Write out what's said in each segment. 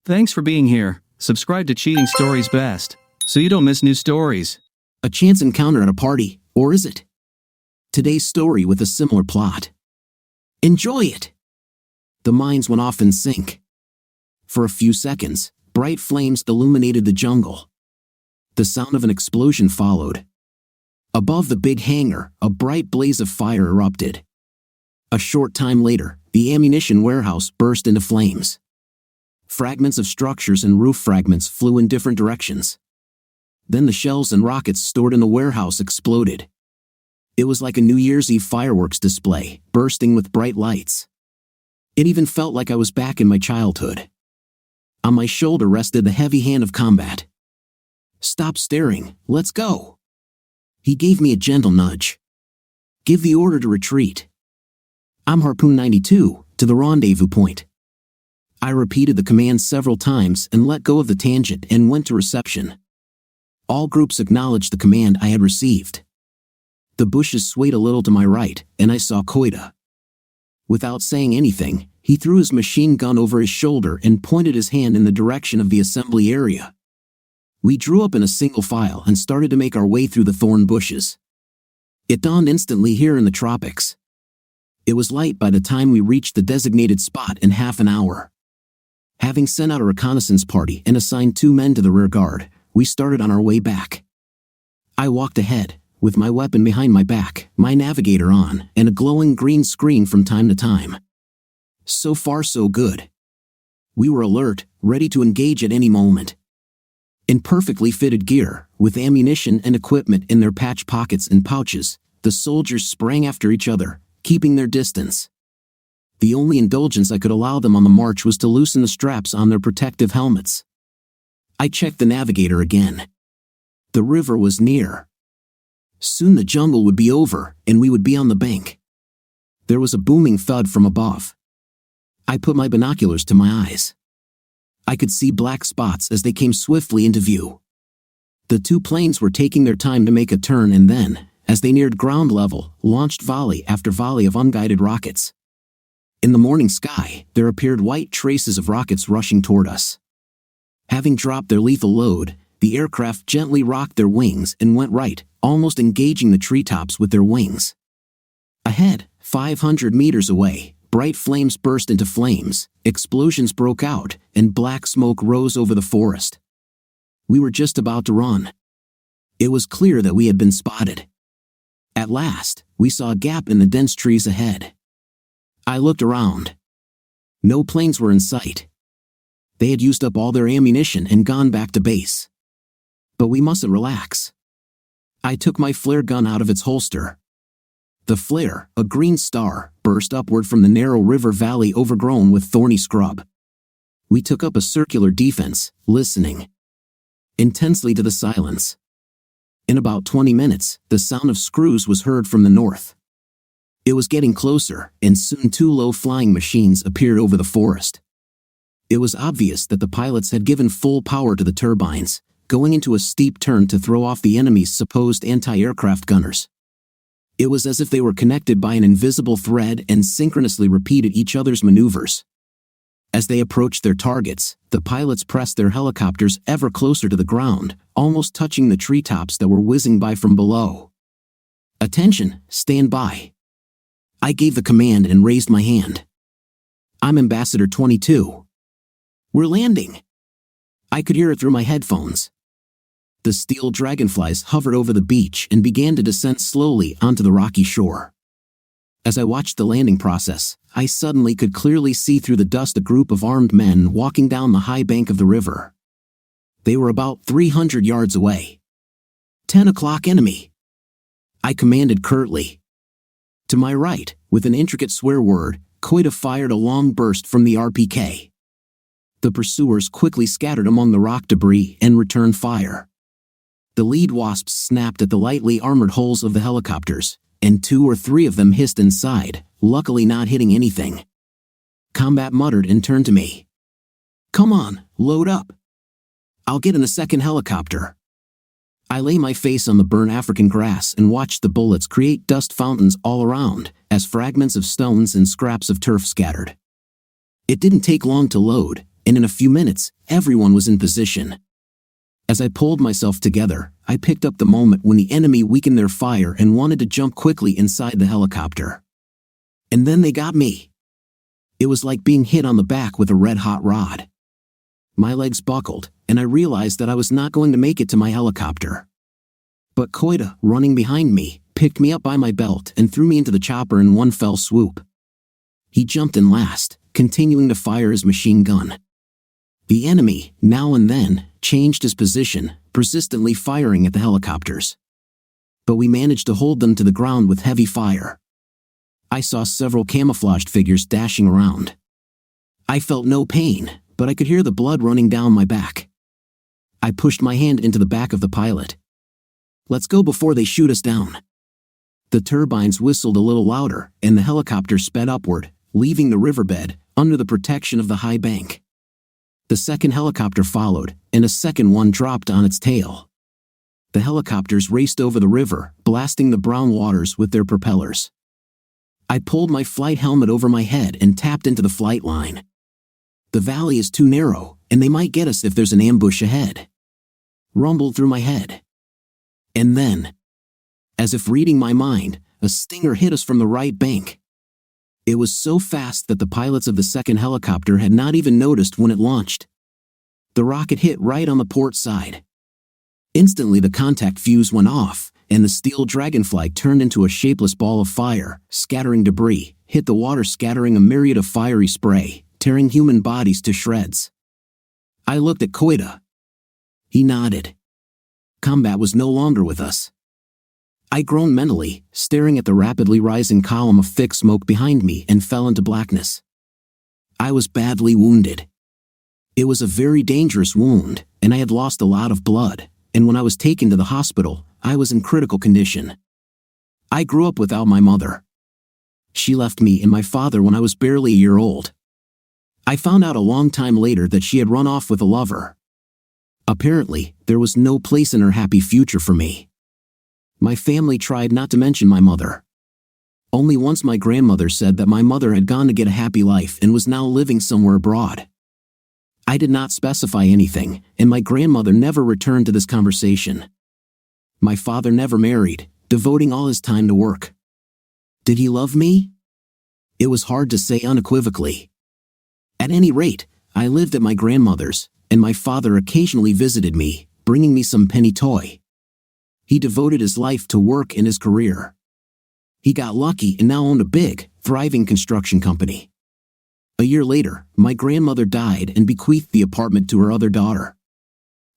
Thanks for being here. Subscribe to Cheating Stories Best, so you don't miss new stories. A chance encounter at a party, or is it? Today's story with a similar plot. Enjoy it! The minds went off in sync. For a few seconds, bright flames illuminated the jungle. The sound of an explosion followed. Above the big hangar, a bright blaze of fire erupted. A short time later, the ammunition warehouse burst into flames. Fragments of structures and roof fragments flew in different directions. Then the shells and rockets stored in the warehouse exploded. It was like a New Year's Eve fireworks display, bursting with bright lights. It even felt like I was back in my childhood. On my shoulder rested the heavy hand of combat. "Stop staring, let's go." He gave me a gentle nudge. "Give the order to retreat." "I'm Harpoon 92, to the rendezvous point." I repeated the command several times and let go of the tangent and went to reception. All groups acknowledged the command I had received. The bushes swayed a little to my right, and I saw Koida. Without saying anything, he threw his machine gun over his shoulder and pointed his hand in the direction of the assembly area. We drew up in a single file and started to make our way through the thorn bushes. It dawned instantly here in the tropics. It was light by the time we reached the designated spot in half an hour. Having sent out a reconnaissance party and assigned 2 men to the rear guard, we started on our way back. I walked ahead, with my weapon behind my back, my navigator on, and a glowing green screen from time to time. So far so good. We were alert, ready to engage at any moment. In perfectly fitted gear, with ammunition and equipment in their patch pockets and pouches, the soldiers sprang after each other, keeping their distance. The only indulgence I could allow them on the march was to loosen the straps on their protective helmets. I checked the navigator again. The river was near. Soon the jungle would be over, and we would be on the bank. There was a booming thud from above. I put my binoculars to my eyes. I could see black spots as they came swiftly into view. The 2 planes were taking their time to make a turn and then, as they neared ground level, launched volley after volley of unguided rockets. In the morning sky, there appeared white traces of rockets rushing toward us. Having dropped their lethal load, the aircraft gently rocked their wings and went right, almost engaging the treetops with their wings. Ahead, 500 meters away, bright flames burst into flames, explosions broke out, and black smoke rose over the forest. We were just about to run. It was clear that we had been spotted. At last, we saw a gap in the dense trees ahead. I looked around. No planes were in sight. They had used up all their ammunition and gone back to base. But we mustn't relax. I took my flare gun out of its holster. The flare, a green star, burst upward from the narrow river valley overgrown with thorny scrub. We took up a circular defense, listening intensely to the silence. In about 20 minutes, the sound of screws was heard from the north. It was getting closer, and soon 2 low-flying machines appeared over the forest. It was obvious that the pilots had given full power to the turbines, going into a steep turn to throw off the enemy's supposed anti-aircraft gunners. It was as if they were connected by an invisible thread and synchronously repeated each other's maneuvers. As they approached their targets, the pilots pressed their helicopters ever closer to the ground, almost touching the treetops that were whizzing by from below. "Attention, stand by." I gave the command and raised my hand. "I'm Ambassador 22. We're landing." I could hear it through my headphones. The steel dragonflies hovered over the beach and began to descend slowly onto the rocky shore. As I watched the landing process, I suddenly could clearly see through the dust a group of armed men walking down the high bank of the river. They were about 300 yards away. 10 o'clock enemy," I commanded curtly. To my right, with an intricate swear word, Koida fired a long burst from the RPK. The pursuers quickly scattered among the rock debris and returned fire. The lead wasps snapped at the lightly armored hulls of the helicopters, and 2 or 3 of them hissed inside, luckily not hitting anything. Combat muttered and turned to me. "Come on, load up. I'll get in the second helicopter." I lay my face on the burnt African grass and watched the bullets create dust fountains all around, as fragments of stones and scraps of turf scattered. It didn't take long to load, and in a few minutes, everyone was in position. As I pulled myself together, I picked up the moment when the enemy weakened their fire and wanted to jump quickly inside the helicopter. And then they got me. It was like being hit on the back with a red-hot rod. My legs buckled, and I realized that I was not going to make it to my helicopter. But Koita, running behind me, picked me up by my belt and threw me into the chopper in one fell swoop. He jumped in last, continuing to fire his machine gun. The enemy, now and then, changed his position, persistently firing at the helicopters. But we managed to hold them to the ground with heavy fire. I saw several camouflaged figures dashing around. I felt no pain, but I could hear the blood running down my back. I pushed my hand into the back of the pilot. "Let's go before they shoot us down." The turbines whistled a little louder, and the helicopter sped upward, leaving the riverbed, under the protection of the high bank. The second helicopter followed, and a second one dropped on its tail. The helicopters raced over the river, blasting the brown waters with their propellers. I pulled my flight helmet over my head and tapped into the flight line. "The valley is too narrow, and they might get us if there's an ambush ahead," rumbled through my head. And then, as if reading my mind, a stinger hit us from the right bank. It was so fast that the pilots of the second helicopter had not even noticed when it launched. The rocket hit right on the port side. Instantly the contact fuse went off, and the steel dragonfly turned into a shapeless ball of fire, scattering debris, hit the water, scattering a myriad of fiery spray, tearing human bodies to shreds. I looked at Koita. He nodded. Combat was no longer with us. I groaned mentally, staring at the rapidly rising column of thick smoke behind me, and fell into blackness. I was badly wounded. It was a very dangerous wound, and I had lost a lot of blood, and when I was taken to the hospital, I was in critical condition. I grew up without my mother. She left me and my father when I was barely a year old. I found out a long time later that she had run off with a lover. Apparently, there was no place in her happy future for me. My family tried not to mention my mother. Only once my grandmother said that my mother had gone to get a happy life and was now living somewhere abroad. I did not specify anything, and my grandmother never returned to this conversation. My father never married, devoting all his time to work. Did he love me? It was hard to say unequivocally. At any rate, I lived at my grandmother's, and my father occasionally visited me, bringing me some penny toy. He devoted his life to work and his career. He got lucky and now owned a big, thriving construction company. A year later, my grandmother died and bequeathed the apartment to her other daughter.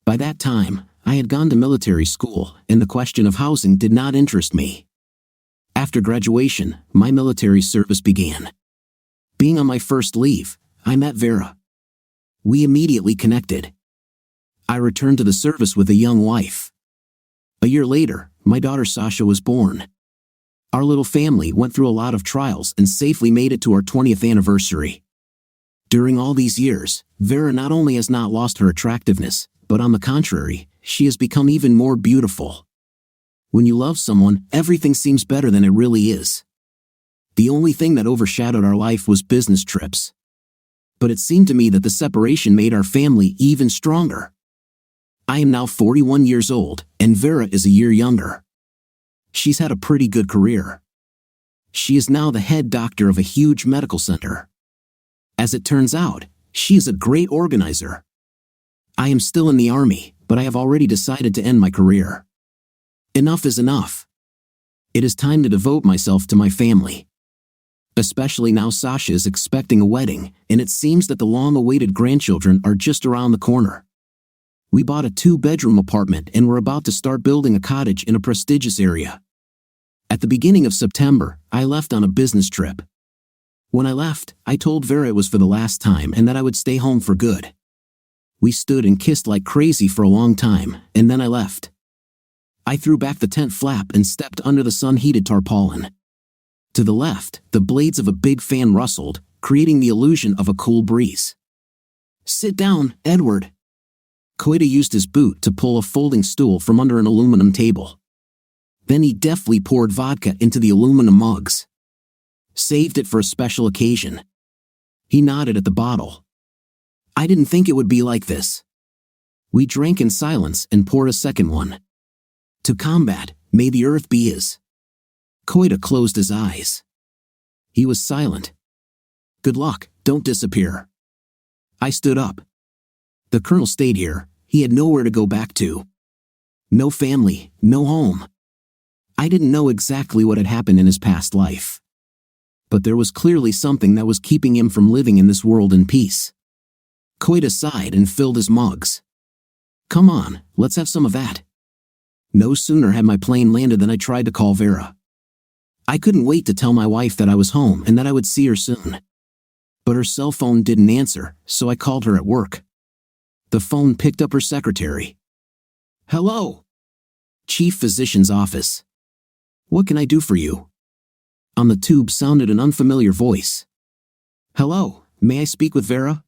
By that time, I had gone to military school, and the question of housing did not interest me. After graduation, my military service began. Being on my first leave, I met Vera. We immediately connected. I returned to the service with a young wife. A year later, my daughter Sasha was born. Our little family went through a lot of trials and safely made it to our 20th anniversary. During all these years, Vera not only has not lost her attractiveness, but on the contrary, she has become even more beautiful. When you love someone, everything seems better than it really is. The only thing that overshadowed our life was business trips. But it seemed to me that the separation made our family even stronger. I am now 41 years old, and Vera is a year younger. She's had a pretty good career. She is now the head doctor of a huge medical center. As it turns out, she is a great organizer. I am still in the army, but I have already decided to end my career. Enough is enough. It is time to devote myself to my family. Especially now Sasha is expecting a wedding, and it seems that the long-awaited grandchildren are just around the corner. We bought a 2-bedroom apartment and were about to start building a cottage in a prestigious area. At the beginning of September, I left on a business trip. When I left, I told Vera it was for the last time and that I would stay home for good. We stood and kissed like crazy for a long time, and then I left. I threw back the tent flap and stepped under the sun-heated tarpaulin. To the left, the blades of a big fan rustled, creating the illusion of a cool breeze. "Sit down, Edward." Koita used his boot to pull a folding stool from under an aluminum table. Then he deftly poured vodka into the aluminum mugs. "Saved it for a special occasion." He nodded at the bottle. I didn't think it would be like this. We drank in silence and poured a second one. To combat, may the earth be his. Koita closed his eyes. He was silent. Good luck, don't disappear. I stood up. The colonel stayed here, he had nowhere to go back to. No family, no home. I didn't know exactly what had happened in his past life. But there was clearly something that was keeping him from living in this world in peace. Koita sighed and filled his mugs. Come on, let's have some of that. No sooner had my plane landed than I tried to call Vera. I couldn't wait to tell my wife that I was home and that I would see her soon. But her cell phone didn't answer, so I called her at work. The phone picked up her secretary. Hello. Chief Physician's office. What can I do for you? On the tube sounded an unfamiliar voice. Hello, may I speak with Vera?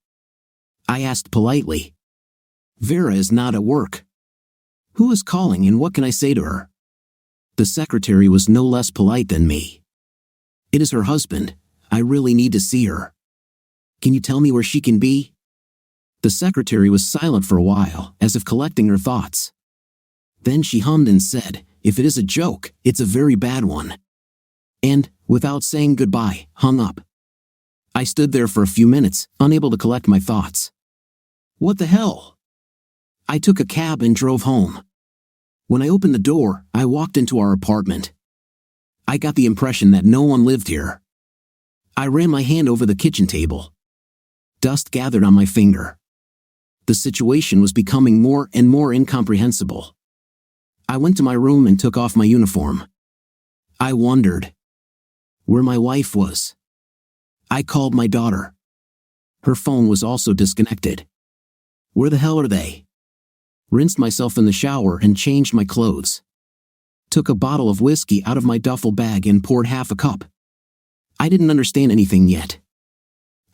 I asked politely. Vera is not at work. Who is calling and what can I say to her? The secretary was no less polite than me. It is her husband. I really need to see her. Can you tell me where she can be? The secretary was silent for a while, as if collecting her thoughts. Then she hummed and said, if it is a joke, it's a very bad one. And, without saying goodbye, hung up. I stood there for a few minutes, unable to collect my thoughts. What the hell? I took a cab and drove home. When I opened the door, I walked into our apartment. I got the impression that no one lived here. I ran my hand over the kitchen table. Dust gathered on my finger. The situation was becoming more and more incomprehensible. I went to my room and took off my uniform. I wondered where my wife was. I called my daughter. Her phone was also disconnected. Where the hell are they? Rinsed myself in the shower and changed my clothes. Took a bottle of whiskey out of my duffel bag and poured half a cup. I didn't understand anything yet.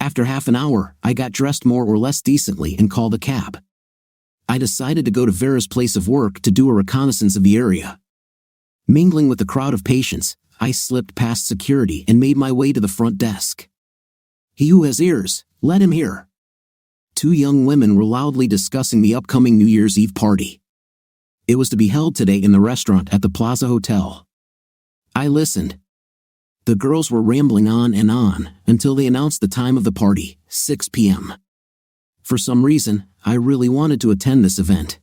After half an hour, I got dressed more or less decently and called a cab. I decided to go to Vera's place of work to do a reconnaissance of the area. Mingling with the crowd of patients, I slipped past security and made my way to the front desk. He who has ears, let him hear. Two young women were loudly discussing the upcoming New Year's Eve party. It was to be held today in the restaurant at the Plaza Hotel. I listened. The girls were rambling on and on until they announced the time of the party, 6 p.m. For some reason, I really wanted to attend this event.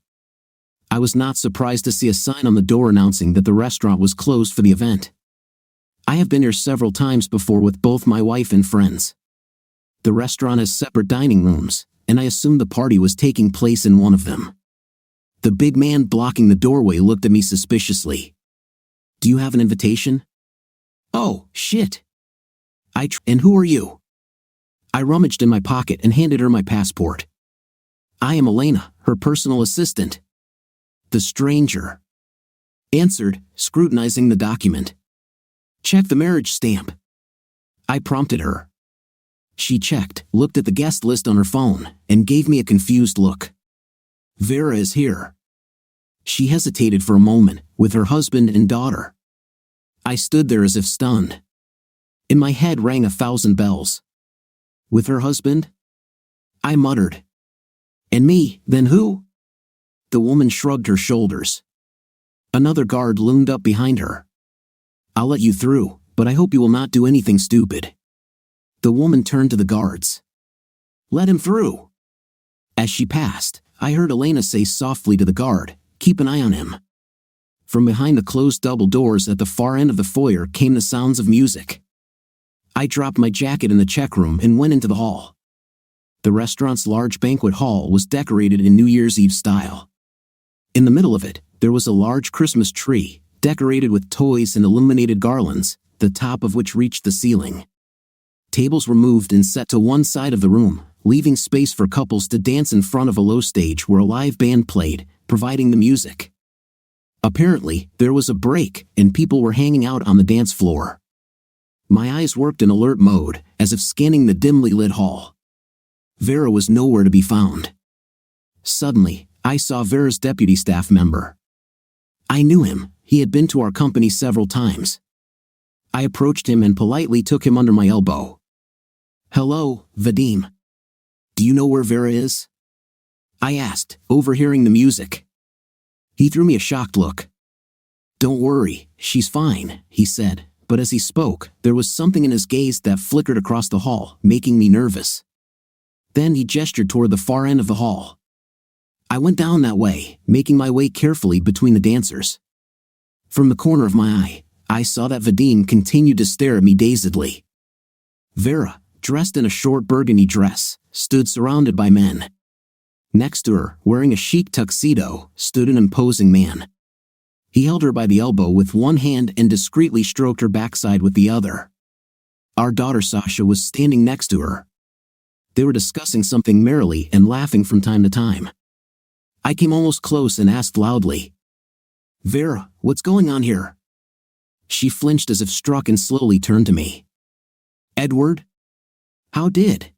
I was not surprised to see a sign on the door announcing that the restaurant was closed for the event. I have been here several times before with both my wife and friends. The restaurant has separate dining rooms, and I assumed the party was taking place in one of them. The big man blocking the doorway looked at me suspiciously. Do you have an invitation? Oh, shit. And who are you? I rummaged in my pocket and handed her my passport. I am Elena, her personal assistant. The stranger answered, scrutinizing the document. Check the marriage stamp. I prompted her. She checked, looked at the guest list on her phone, and gave me a confused look. Vera is here. She hesitated for a moment, with her husband and daughter. I stood there as if stunned. In my head rang 1,000 bells. With her husband? I muttered. And me, then who? The woman shrugged her shoulders. Another guard loomed up behind her. I'll let you through, but I hope you will not do anything stupid. The woman turned to the guards. Let him through. As she passed, I heard Elena say softly to the guard, keep an eye on him. From behind the closed double doors at the far end of the foyer came the sounds of music. I dropped my jacket in the check room and went into the hall. The restaurant's large banquet hall was decorated in New Year's Eve style. In the middle of it, there was a large Christmas tree, decorated with toys and illuminated garlands, the top of which reached the ceiling. Tables were moved and set to one side of the room, leaving space for couples to dance in front of a low stage where a live band played, providing the music. Apparently, there was a break, and people were hanging out on the dance floor. My eyes worked in alert mode, as if scanning the dimly lit hall. Vera was nowhere to be found. Suddenly, I saw Vera's deputy staff member. I knew him, he had been to our company several times. I approached him and politely took him under my elbow. Hello, Vadim. "Do you know where Vera is?" I asked, overhearing the music. He threw me a shocked look. "Don't worry, she's fine," he said, but as he spoke, there was something in his gaze that flickered across the hall, making me nervous. Then he gestured toward the far end of the hall. I went down that way, making my way carefully between the dancers. From the corner of my eye, I saw that Vadim continued to stare at me dazedly. Vera, dressed in a short burgundy dress, stood surrounded by men. Next to her, wearing a chic tuxedo, stood an imposing man. He held her by the elbow with one hand and discreetly stroked her backside with the other. Our daughter Sasha was standing next to her. They were discussing something merrily and laughing from time to time. I came almost close and asked loudly, "Vera, what's going on here?" She flinched as if struck and slowly turned to me. "Edward?" "How did?"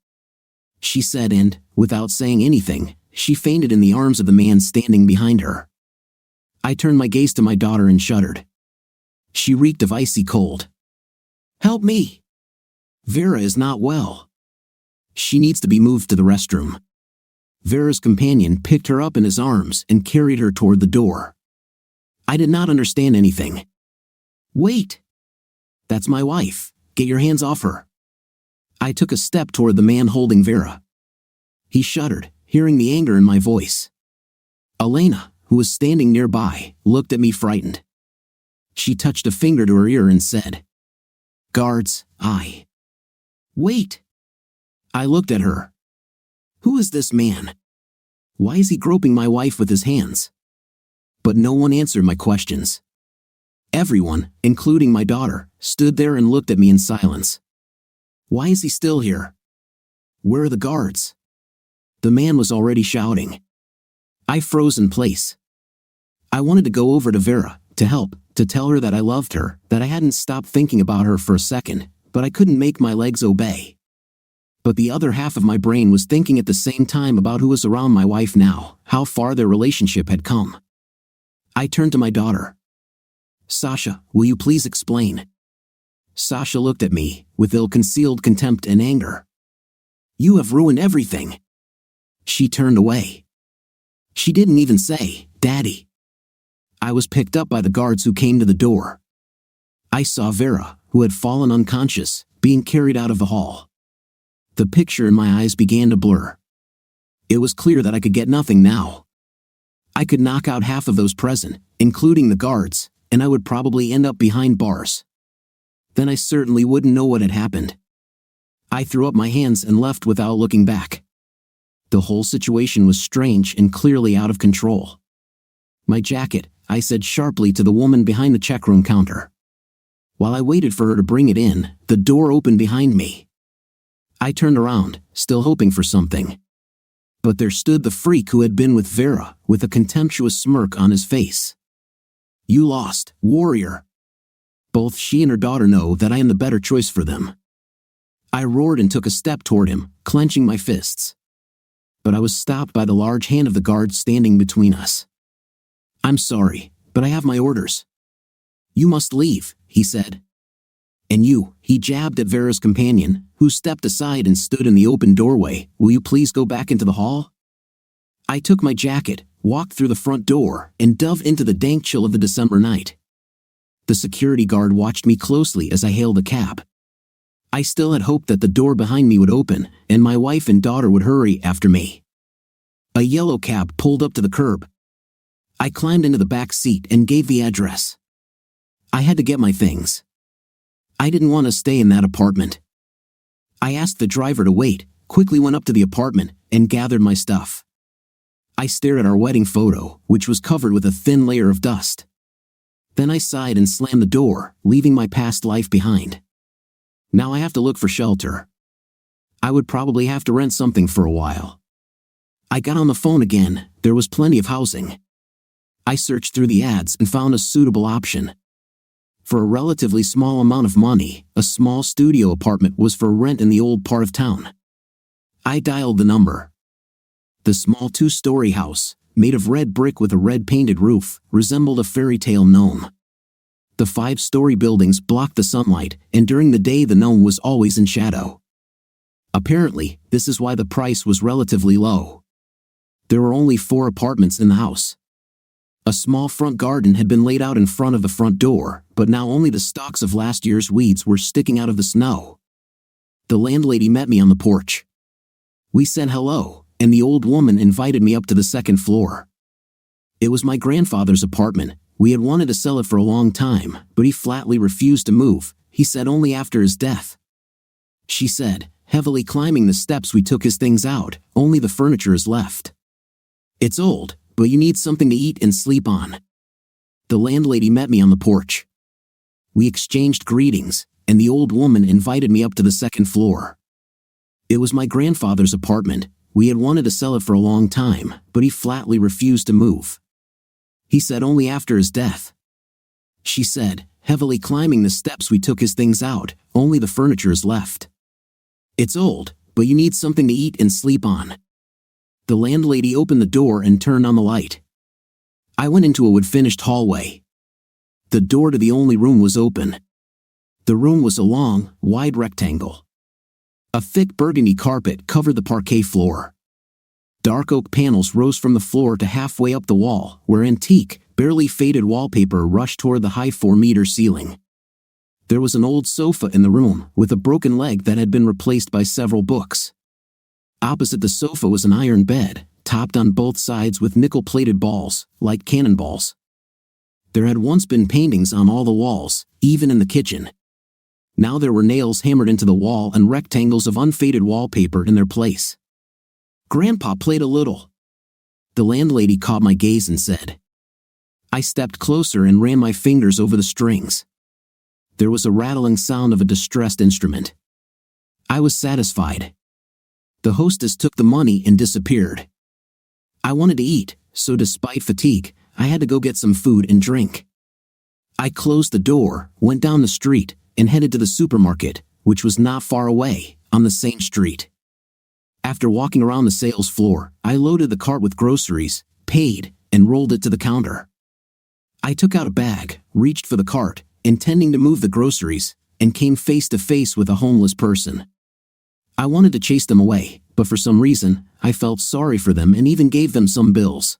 she said, and, without saying anything, she fainted in the arms of the man standing behind her. I turned my gaze to my daughter and shuddered. She reeked of icy cold. "Help me! Vera is not well. She needs to be moved to the restroom." Vera's companion picked her up in his arms and carried her toward the door. I did not understand anything. "Wait! That's my wife. Get your hands off her." I took a step toward the man holding Vera. He shuddered, hearing the anger in my voice. Elena, who was standing nearby, looked at me frightened. She touched a finger to her ear and said, "Guards, Wait!" I looked at her. Who is this man? Why is he groping my wife with his hands? But no one answered my questions. Everyone, including my daughter, stood there and looked at me in silence. Why is he still here? Where are the guards? The man was already shouting. I froze in place. I wanted to go over to Vera, to help, to tell her that I loved her, that I hadn't stopped thinking about her for a second, but I couldn't make my legs obey. But the other half of my brain was thinking at the same time about who was around my wife now, how far their relationship had come. I turned to my daughter. "Sasha, will you please explain?" Sasha looked at me, with ill-concealed contempt and anger. "You have ruined everything." She turned away. She didn't even say, "Daddy." I was picked up by the guards who came to the door. I saw Vera, who had fallen unconscious, being carried out of the hall. The picture in my eyes began to blur. It was clear that I could get nothing now. I could knock out half of those present, including the guards, and I would probably end up behind bars. Then I certainly wouldn't know what had happened. I threw up my hands and left without looking back. The whole situation was strange and clearly out of control. "My jacket," I said sharply to the woman behind the checkroom counter. While I waited for her to bring it in, the door opened behind me. I turned around, still hoping for something. But there stood the freak who had been with Vera, with a contemptuous smirk on his face. "You lost, warrior. Both she and her daughter know that I am the better choice for them." I roared and took a step toward him, clenching my fists. But I was stopped by the large hand of the guard standing between us. "I'm sorry, but I have my orders." "You must leave," he said. "And you," he jabbed at Vera's companion, who stepped aside and stood in the open doorway, "will you please go back into the hall?" I took my jacket, walked through the front door, and dove into the dank chill of the December night. The security guard watched me closely as I hailed a cab. I still had hope that the door behind me would open, and my wife and daughter would hurry after me. A yellow cab pulled up to the curb. I climbed into the back seat and gave the address. I had to get my things. I didn't want to stay in that apartment. I asked the driver to wait, quickly went up to the apartment, and gathered my stuff. I stared at our wedding photo, which was covered with a thin layer of dust. Then I sighed and slammed the door, leaving my past life behind. Now I have to look for shelter. I would probably have to rent something for a while. I got on the phone again. There was plenty of housing. I searched through the ads and found a suitable option. For a relatively small amount of money, a small studio apartment was for rent in the old part of town. I dialed the number. The small 2-story house, made of red brick with a red-painted roof, resembled a fairy tale gnome. The 5-story buildings blocked the sunlight, and during the day the gnome was always in shadow. Apparently, this is why the price was relatively low. There were only 4 apartments in the house. A small front garden had been laid out in front of the front door, but now only the stalks of last year's weeds were sticking out of the snow. The landlady met me on the porch. We said hello, and the old woman invited me up to the 2nd floor. It was my grandfather's apartment. We had wanted to sell it for a long time, but he flatly refused to move. He said only after his death. She said, heavily climbing the steps we took his things out, only the furniture is left. It's old, but you need something to eat and sleep on. The landlady met me on the porch. We exchanged greetings, and the old woman invited me up to the 2nd floor. It was my grandfather's apartment. We had wanted to sell it for a long time, but he flatly refused to move. He said only after his death. She said, heavily climbing the steps we took his things out, only the furniture is left. It's old, but you need something to eat and sleep on. The landlady opened the door and turned on the light. I went into a wood-finished hallway. The door to the only room was open. The room was a long, wide rectangle. A thick burgundy carpet covered the parquet floor. Dark oak panels rose from the floor to halfway up the wall, where antique, barely faded wallpaper rushed toward the high 4-meter ceiling. There was an old sofa in the room, with a broken leg that had been replaced by several books. Opposite the sofa was an iron bed, topped on both sides with nickel-plated balls, like cannonballs. There had once been paintings on all the walls, even in the kitchen. Now there were nails hammered into the wall and rectangles of unfaded wallpaper in their place. Grandpa played a little. The landlady caught my gaze and said. I stepped closer and ran my fingers over the strings. There was a rattling sound of a distressed instrument. I was satisfied. The hostess took the money and disappeared. I wanted to eat, so despite fatigue, I had to go get some food and drink. I closed the door, went down the street, and headed to the supermarket, which was not far away, on the same street. After walking around the sales floor, I loaded the cart with groceries, paid, and rolled it to the counter. I took out a bag, reached for the cart, intending to move the groceries, and came face to face with a homeless person. I wanted to chase them away, but for some reason, I felt sorry for them and even gave them some bills.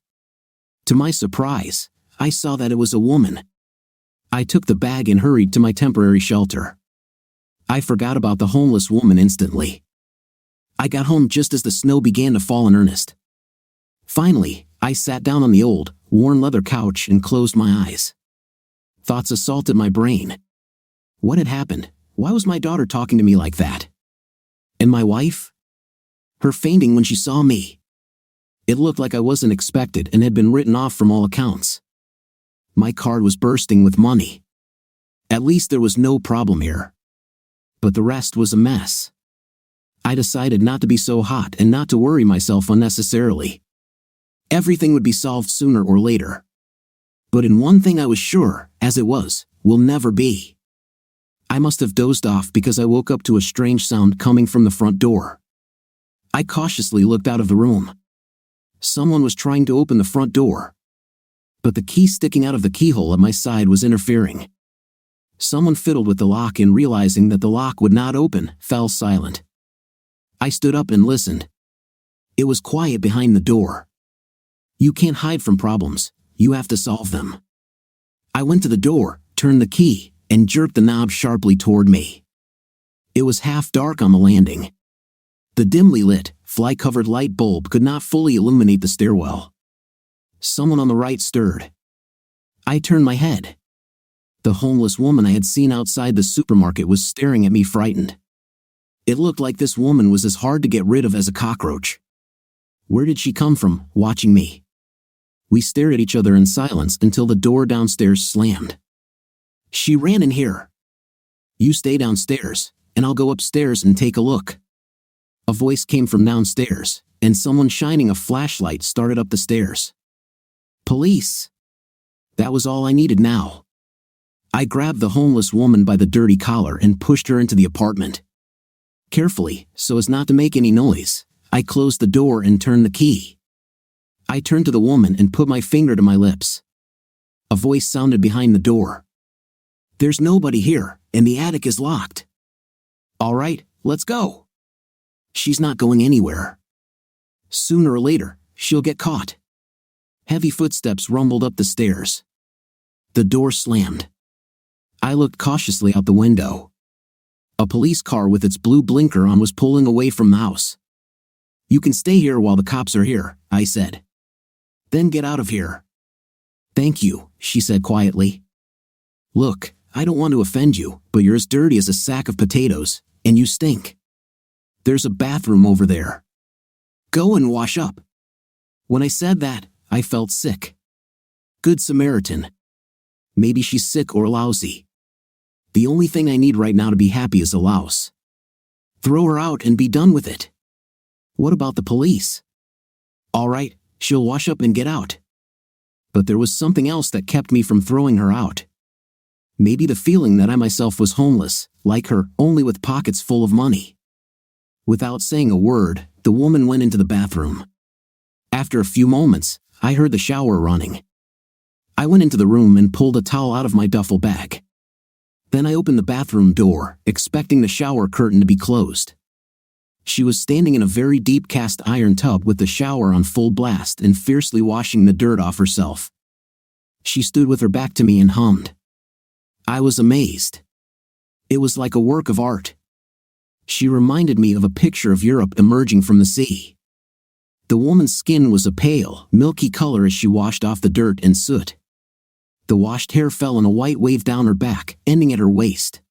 To my surprise, I saw that it was a woman. I took the bag and hurried to my temporary shelter. I forgot about the homeless woman instantly. I got home just as the snow began to fall in earnest. Finally, I sat down on the old, worn leather couch and closed my eyes. Thoughts assaulted my brain. What had happened? Why was my daughter talking to me like that? And my wife? Her fainting when she saw me. It looked like I wasn't expected and had been written off from all accounts. My card was bursting with money. At least there was no problem here. But the rest was a mess. I decided not to be so hot and not to worry myself unnecessarily. Everything would be solved sooner or later. But in one thing I was sure, as it was, will never be. I must have dozed off because I woke up to a strange sound coming from the front door. I cautiously looked out of the room. Someone was trying to open the front door. But the key sticking out of the keyhole at my side was interfering. Someone fiddled with the lock and realizing that the lock would not open, fell silent. I stood up and listened. It was quiet behind the door. You can't hide from problems, you have to solve them. I went to the door, turned the key, and jerked the knob sharply toward me. It was half dark on the landing. The dimly lit, fly-covered light bulb could not fully illuminate the stairwell. Someone on the right stirred. I turned my head. The homeless woman I had seen outside the supermarket was staring at me frightened. It looked like this woman was as hard to get rid of as a cockroach. Where did she come from, watching me? We stared at each other in silence until the door downstairs slammed. She ran in here. You stay downstairs, and I'll go upstairs and take a look. A voice came from downstairs, and someone shining a flashlight started up the stairs. Police. That was all I needed now. I grabbed the homeless woman by the dirty collar and pushed her into the apartment. Carefully, so as not to make any noise, I closed the door and turned the key. I turned to the woman and put my finger to my lips. A voice sounded behind the door. There's nobody here, and the attic is locked. All right, let's go. She's not going anywhere. Sooner or later, she'll get caught. Heavy footsteps rumbled up the stairs. The door slammed. I looked cautiously out the window. A police car with its blue blinker on was pulling away from the house. "You can stay here while the cops are here," I said. "Then get out of here." "Thank you," she said quietly. "Look, I don't want to offend you, but you're as dirty as a sack of potatoes, and you stink. There's a bathroom over there. Go and wash up." When I said that, I felt sick. Good Samaritan. Maybe she's sick or lousy. The only thing I need right now to be happy is a louse. Throw her out and be done with it. What about the police? All right, she'll wash up and get out. But there was something else that kept me from throwing her out. Maybe the feeling that I myself was homeless, like her, only with pockets full of money. Without saying a word, the woman went into the bathroom. After a few moments, I heard the shower running. I went into the room and pulled a towel out of my duffel bag. Then I opened the bathroom door, expecting the shower curtain to be closed. She was standing in a very deep cast iron tub with the shower on full blast and fiercely washing the dirt off herself. She stood with her back to me and hummed. I was amazed. It was like a work of art. She reminded me of a picture of Europe emerging from the sea. The woman's skin was a pale, milky color as she washed off the dirt and soot. The washed hair fell in a white wave down her back, ending at her waist.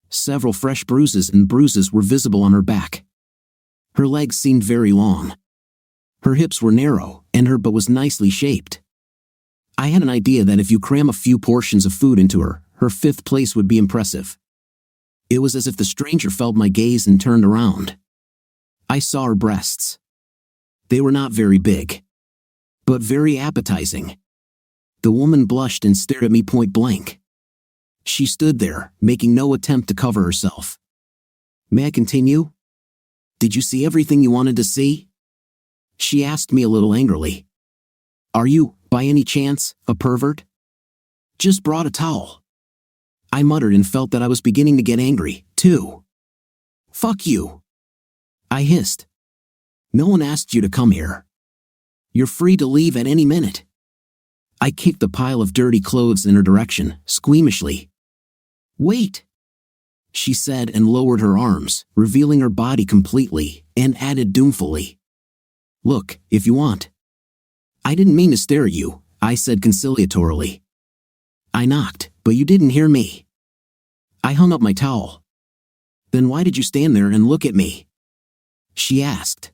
Several fresh bruises were visible on her back. Her legs seemed very long. Her hips were narrow, and her butt was nicely shaped. I had an idea that if you cram a few portions of food into her, her fifth place would be impressive. It was as if the stranger felt my gaze and turned around. I saw her breasts. They were not very big, but very appetizing. The woman blushed and stared at me point blank. She stood there, making no attempt to cover herself. "May I continue? Did you see everything you wanted to see?" She asked me a little angrily. "Are you, by any chance, a pervert?" "Just brought a towel." I muttered and felt that I was beginning to get angry, too. "Fuck you," I hissed. "No one asked you to come here. You're free to leave at any minute." I kicked the pile of dirty clothes in her direction, squeamishly. "Wait," she said and lowered her arms, revealing her body completely, and added doomfully. "Look, if you want." "I didn't mean to stare at you," I said conciliatorily. "I knocked, but you didn't hear me." I hung up my towel. "Then why did you stand there and look at me?" she asked.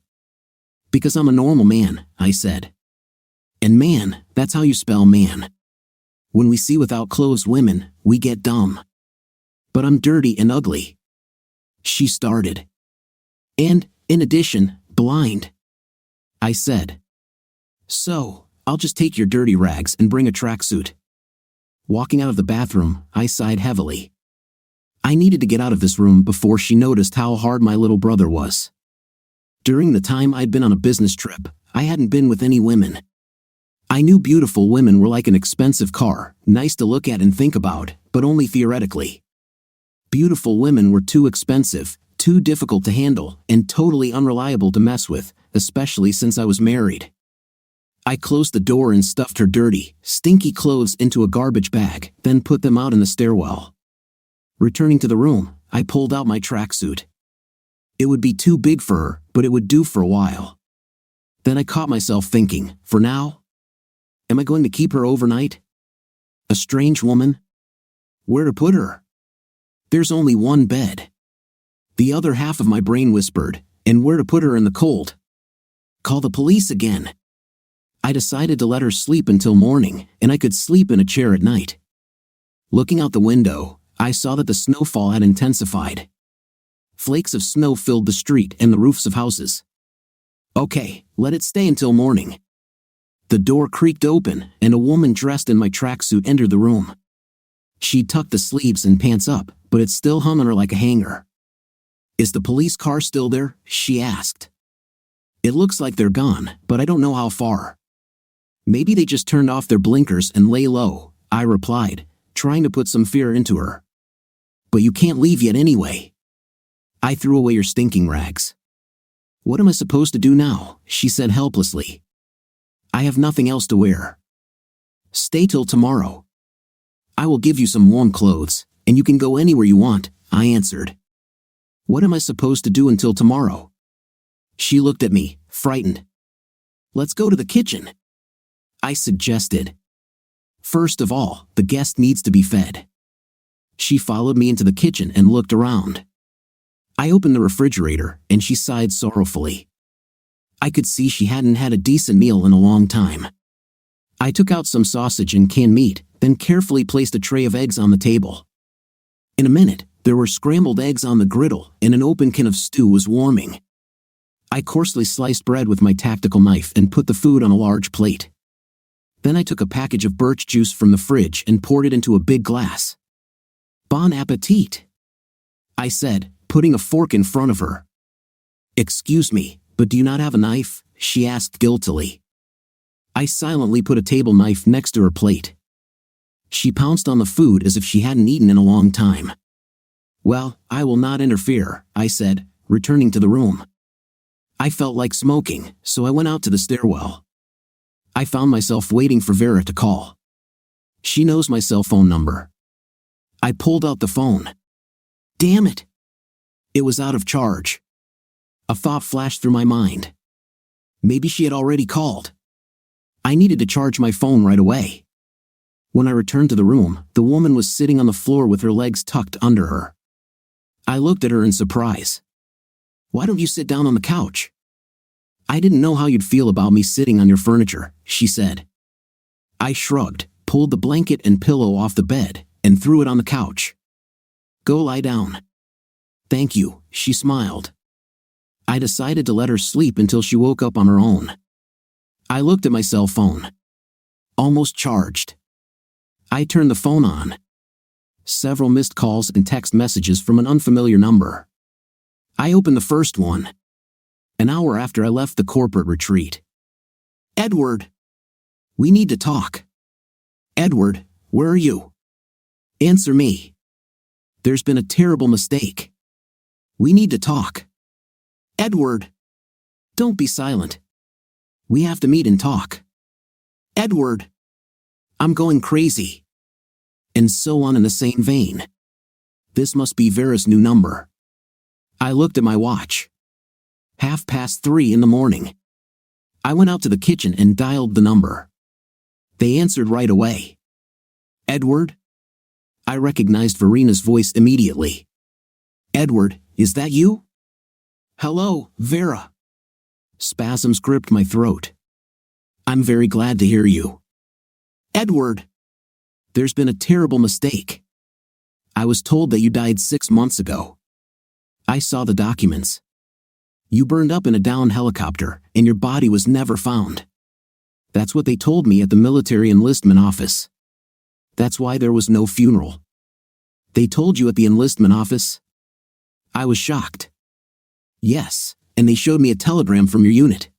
"Because I'm a normal man," I said. "And man, that's how you spell man. When we see without clothes women, we get dumb. But I'm dirty and ugly." She started. "And, in addition, blind," I said. "So, I'll just take your dirty rags and bring a tracksuit." Walking out of the bathroom, I sighed heavily. I needed to get out of this room before she noticed how hard my little brother was. During the time I'd been on a business trip, I hadn't been with any women. I knew beautiful women were like an expensive car, nice to look at and think about, but only theoretically. Beautiful women were too expensive, too difficult to handle, and totally unreliable to mess with, especially since I was married. I closed the door and stuffed her dirty, stinky clothes into a garbage bag, then put them out in the stairwell. Returning to the room, I pulled out my tracksuit. It would be too big for her, but it would do for a while. Then I caught myself thinking, for now? Am I going to keep her overnight? A strange woman? Where to put her? There's only one bed. The other half of my brain whispered, and where to put her in the cold? Call the police again. I decided to let her sleep until morning, and I could sleep in a chair at night. Looking out the window, I saw that the snowfall had intensified. Flakes of snow filled the street and the roofs of houses. Okay, let it stay until morning. The door creaked open, and a woman dressed in my tracksuit entered the room. She tucked the sleeves and pants up, but it still hung on her like a hanger. "Is the police car still there?" she asked. "It looks like they're gone, but I don't know how far." "Maybe they just turned off their blinkers and lay low," I replied, trying to put some fear into her. "But you can't leave yet anyway." "I threw away your stinking rags." What am I supposed to do now? She said helplessly. I have nothing else to wear. Stay till tomorrow. I will give you some warm clothes, and you can go anywhere you want, I answered. What am I supposed to do until tomorrow? She looked at me, frightened. Let's go to the kitchen, I suggested. First of all, the guest needs to be fed. She followed me into the kitchen and looked around. I opened the refrigerator, and she sighed sorrowfully. I could see she hadn't had a decent meal in a long time. I took out some sausage and canned meat, then carefully placed a tray of eggs on the table. In a minute, there were scrambled eggs on the griddle, and an open can of stew was warming. I coarsely sliced bread with my tactical knife and put the food on a large plate. Then I took a package of birch juice from the fridge and poured it into a big glass. Bon appetit, I said, putting a fork in front of her. Excuse me, but do you not have a knife? She asked guiltily. I silently put a table knife next to her plate. She pounced on the food as if she hadn't eaten in a long time. Well, I will not interfere, I said, returning to the room. I felt like smoking, so I went out to the stairwell. I found myself waiting for Vera to call. She knows my cell phone number. I pulled out the phone. Damn it! It was out of charge. A thought flashed through my mind. Maybe she had already called. I needed to charge my phone right away. When I returned to the room, the woman was sitting on the floor with her legs tucked under her. I looked at her in surprise. Why don't you sit down on the couch? I didn't know how you'd feel about me sitting on your furniture, she said. I shrugged, pulled the blanket and pillow off the bed, and threw it on the couch. Go lie down. Thank you, she smiled. I decided to let her sleep until she woke up on her own. I looked at my cell phone. Almost charged. I turned the phone on. Several missed calls and text messages from an unfamiliar number. I opened the first one. An hour after I left the corporate retreat. Edward! We need to talk. Edward, where are you? Answer me. There's been a terrible mistake. We need to talk. Edward! Don't be silent. We have to meet and talk. Edward! I'm going crazy. And so on in the same vein. This must be Vera's new number. I looked at my watch. 3:30 in the morning. I went out to the kitchen and dialed the number. They answered right away. Edward? I recognized Verina's voice immediately. Edward, is that you? Hello, Vera. Spasms gripped my throat. I'm very glad to hear you. Edward! There's been a terrible mistake. I was told that you died 6 months ago. I saw the documents. You burned up in a downed helicopter, and your body was never found. That's what they told me at the military enlistment office. That's why there was no funeral. They told you at the enlistment office? I was shocked. Yes, and they showed me a telegram from your unit.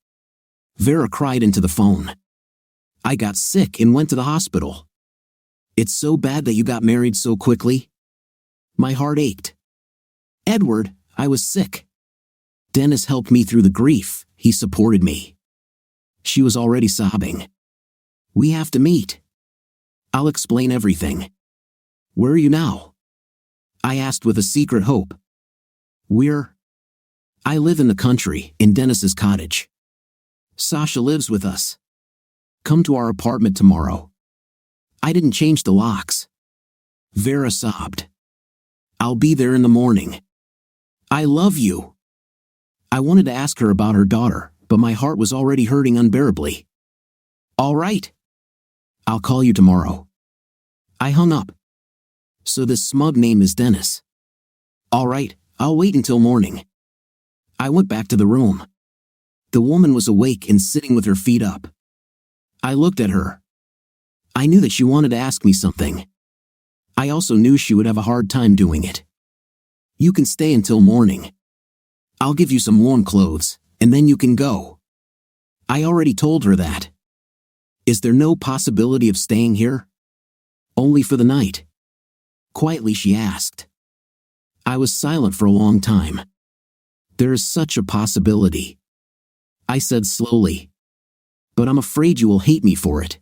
Vera cried into the phone. I got sick and went to the hospital. It's so bad that you got married so quickly. My heart ached. Edward, I was sick. Dennis helped me through the grief, he supported me. She was already sobbing. We have to meet. I'll explain everything. Where are you now? I asked with a secret hope. I live in the country, in Dennis's cottage. Sasha lives with us. Come to our apartment tomorrow. I didn't change the locks. Vera sobbed. I'll be there in the morning. I love you. I wanted to ask her about her daughter, but my heart was already hurting unbearably. All right. I'll call you tomorrow. I hung up. So this smug name is Dennis. All right, I'll wait until morning. I went back to the room. The woman was awake and sitting with her feet up. I looked at her. I knew that she wanted to ask me something. I also knew she would have a hard time doing it. You can stay until morning. I'll give you some warm clothes, and then you can go. I already told her that. Is there no possibility of staying here? Only for the night. Quietly she asked. I was silent for a long time. There is such a possibility. I said slowly. But I'm afraid you will hate me for it.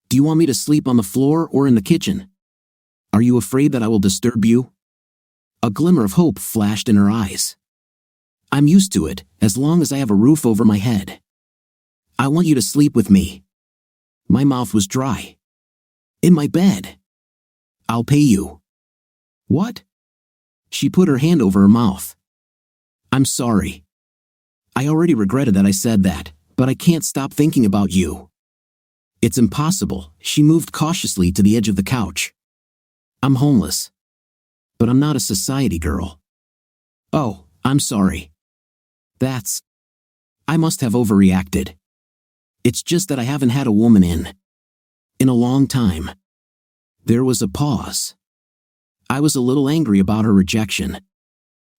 Do you want me to sleep on the floor or in the kitchen? Are you afraid that I will disturb you? A glimmer of hope flashed in her eyes. I'm used to it, as long as I have a roof over my head. I want you to sleep with me. My mouth was dry. In my bed. I'll pay you. What? She put her hand over her mouth. I'm sorry. I already regretted that I said that, but I can't stop thinking about you. It's impossible. She moved cautiously to the edge of the couch. I'm homeless. But I'm not a society girl. Oh, I'm sorry. I must have overreacted. It's just that I haven't had a woman in a long time. There was a pause. I was a little angry about her rejection.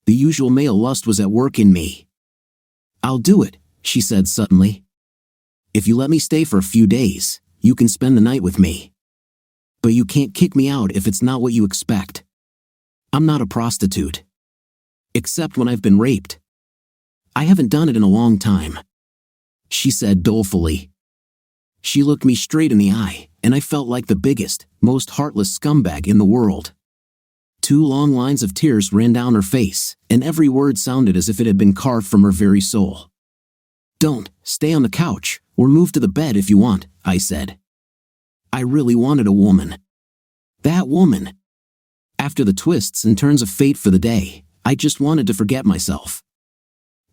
The usual male lust was at work in me. I'll do it, she said suddenly. If you let me stay for a few days, you can spend the night with me. But you can't kick me out if it's not what you expect. I'm not a prostitute. Except when I've been raped. I haven't done it in a long time, she said dolefully. She looked me straight in the eye, and I felt like the biggest, most heartless scumbag in the world. 2 long lines of tears ran down her face, and every word sounded as if it had been carved from her very soul. Don't, stay on the couch, or move to the bed if you want, I said. I really wanted a woman. That woman. After the twists and turns of fate for the day, I just wanted to forget myself.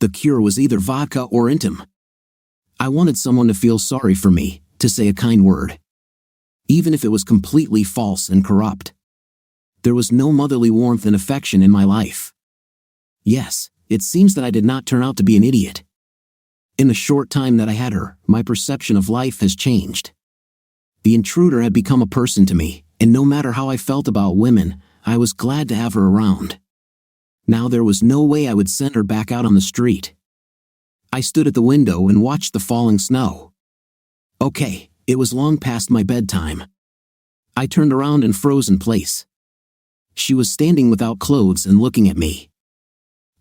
The cure was either vodka or intim. I wanted someone to feel sorry for me, to say a kind word. Even if it was completely false and corrupt. There was no motherly warmth and affection in my life. Yes, it seems that I did not turn out to be an idiot. In the short time that I had her, my perception of life has changed. The intruder had become a person to me, and no matter how I felt about women, I was glad to have her around. Now there was no way I would send her back out on the street. I stood at the window and watched the falling snow. Okay, it was long past my bedtime. I turned around and froze in place. She was standing without clothes and looking at me.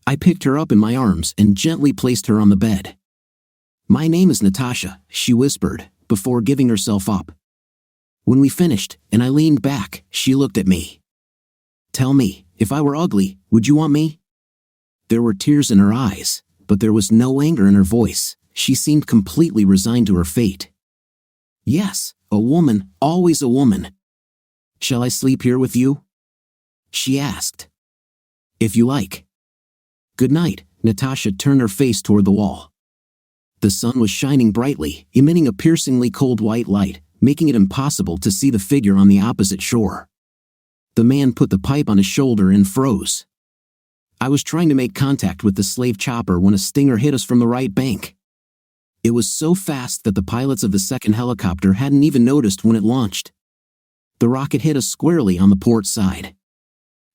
I picked her up in my arms and gently placed her on the bed. My name is Natasha, she whispered, before giving herself up. When we finished, and I leaned back, she looked at me. Tell me, if I were ugly, would you want me? There were tears in her eyes, but there was no anger in her voice. She seemed completely resigned to her fate. Yes, a woman, always a woman. Shall I sleep here with you? She asked. If you like. Good night, Natasha turned her face toward the wall. The sun was shining brightly, emitting a piercingly cold white light, making it impossible to see the figure on the opposite shore. The man put the pipe on his shoulder and froze. I was trying to make contact with the slave chopper when a stinger hit us from the right bank. It was so fast that the pilots of the second helicopter hadn't even noticed when it launched. The rocket hit us squarely on the port side.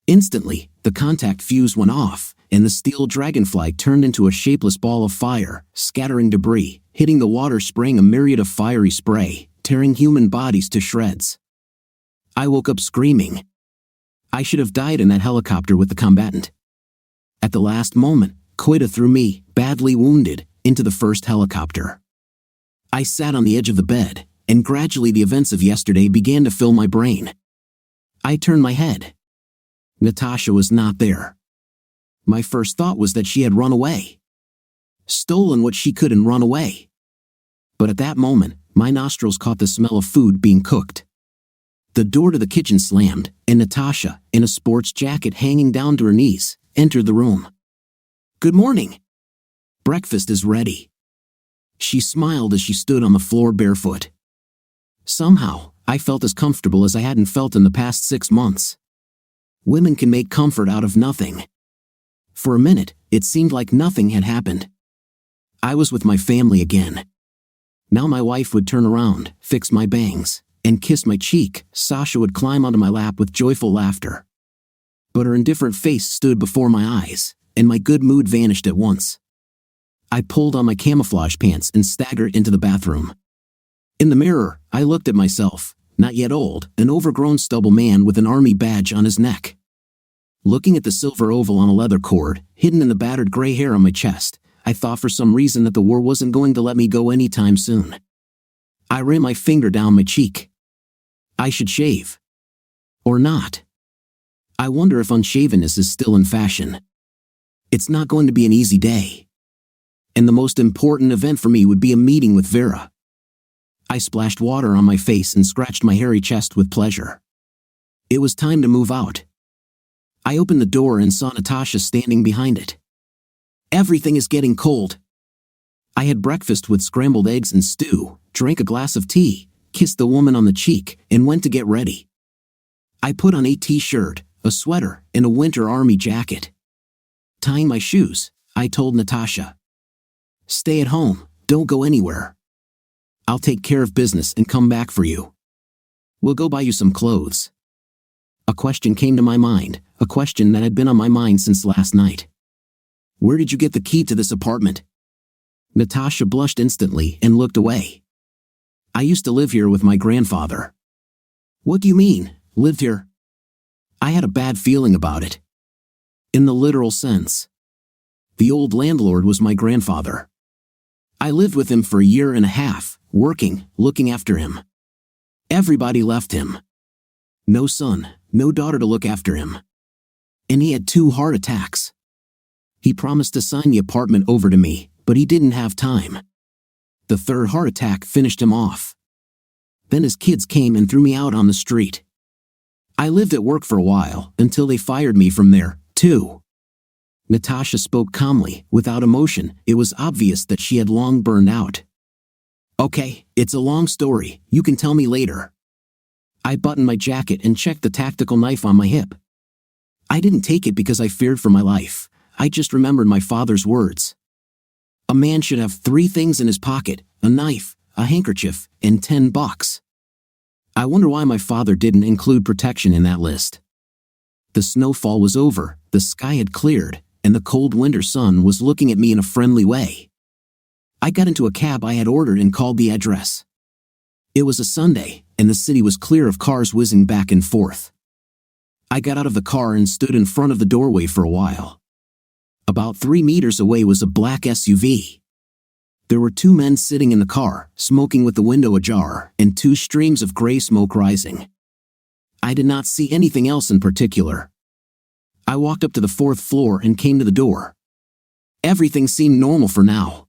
Instantly, the contact fuse went off, and the steel dragonfly turned into a shapeless ball of fire, scattering debris, hitting the water, spraying a myriad of fiery spray, tearing human bodies to shreds. I woke up screaming. I should have died in that helicopter with the combatant. At the last moment, Koida threw me, badly wounded, into the first helicopter. I sat on the edge of the bed, and gradually the events of yesterday began to fill my brain. I turned my head. Natasha was not there. My first thought was that she had run away. Stolen what she could and run away. But at that moment, my nostrils caught the smell of food being cooked. The door to the kitchen slammed, and Natasha, in a sports jacket hanging down to her knees, entered the room. Good morning. Breakfast is ready. She smiled as she stood on the floor barefoot. Somehow, I felt as comfortable as I hadn't felt in the past 6 months. Women can make comfort out of nothing. For a minute, it seemed like nothing had happened. I was with my family again. Now my wife would turn around, fix my bangs, and kiss my cheek. Sasha would climb onto my lap with joyful laughter. But her indifferent face stood before my eyes, and my good mood vanished at once. I pulled on my camouflage pants and staggered into the bathroom. In the mirror, I looked at myself, not yet old, an overgrown stubble man with an army badge on his neck. Looking at the silver oval on a leather cord, hidden in the battered gray hair on my chest, I thought for some reason that the war wasn't going to let me go anytime soon. I ran my finger down my cheek. I should shave. Or not. I wonder if unshavenness is still in fashion. It's not going to be an easy day. And the most important event for me would be a meeting with Vera. I splashed water on my face and scratched my hairy chest with pleasure. It was time to move out. I opened the door and saw Natasha standing behind it. Everything is getting cold. I had breakfast with scrambled eggs and stew, drank a glass of tea, kissed the woman on the cheek, and went to get ready. I put on a t-shirt, a sweater, and a winter army jacket. Tying my shoes, I told Natasha, "Stay at home, don't go anywhere. I'll take care of business and come back for you. We'll go buy you some clothes." A question came to my mind, a question that had been on my mind since last night. "Where did you get the key to this apartment?" Natasha blushed instantly and looked away. "I used to live here with my grandfather." "What do you mean, lived here?" I had a bad feeling about it. In the literal sense. The old landlord was my grandfather. I lived with him for a year and a half, working, looking after him. Everybody left him. No son, no daughter to look after him. And he had 2 heart attacks. He promised to sign the apartment over to me, but he didn't have time. The 3rd heart attack finished him off. Then his kids came and threw me out on the street. I lived at work for a while, until they fired me from there, too. Natasha spoke calmly, without emotion. It was obvious that she had long burned out. "Okay, it's a long story, you can tell me later." I buttoned my jacket and checked the tactical knife on my hip. I didn't take it because I feared for my life, I just remembered my father's words. A man should have 3 things in his pocket: a knife, a handkerchief, and $10. I wonder why my father didn't include protection in that list. The snowfall was over, the sky had cleared, and the cold winter sun was looking at me in a friendly way. I got into a cab I had ordered and called the address. It was a Sunday, and the city was clear of cars whizzing back and forth. I got out of the car and stood in front of the doorway for a while. About 3 meters away was a black SUV. There were 2 men sitting in the car, smoking with the window ajar, and 2 streams of gray smoke rising. I did not see anything else in particular. I walked up to the 4th floor and came to the door. Everything seemed normal for now.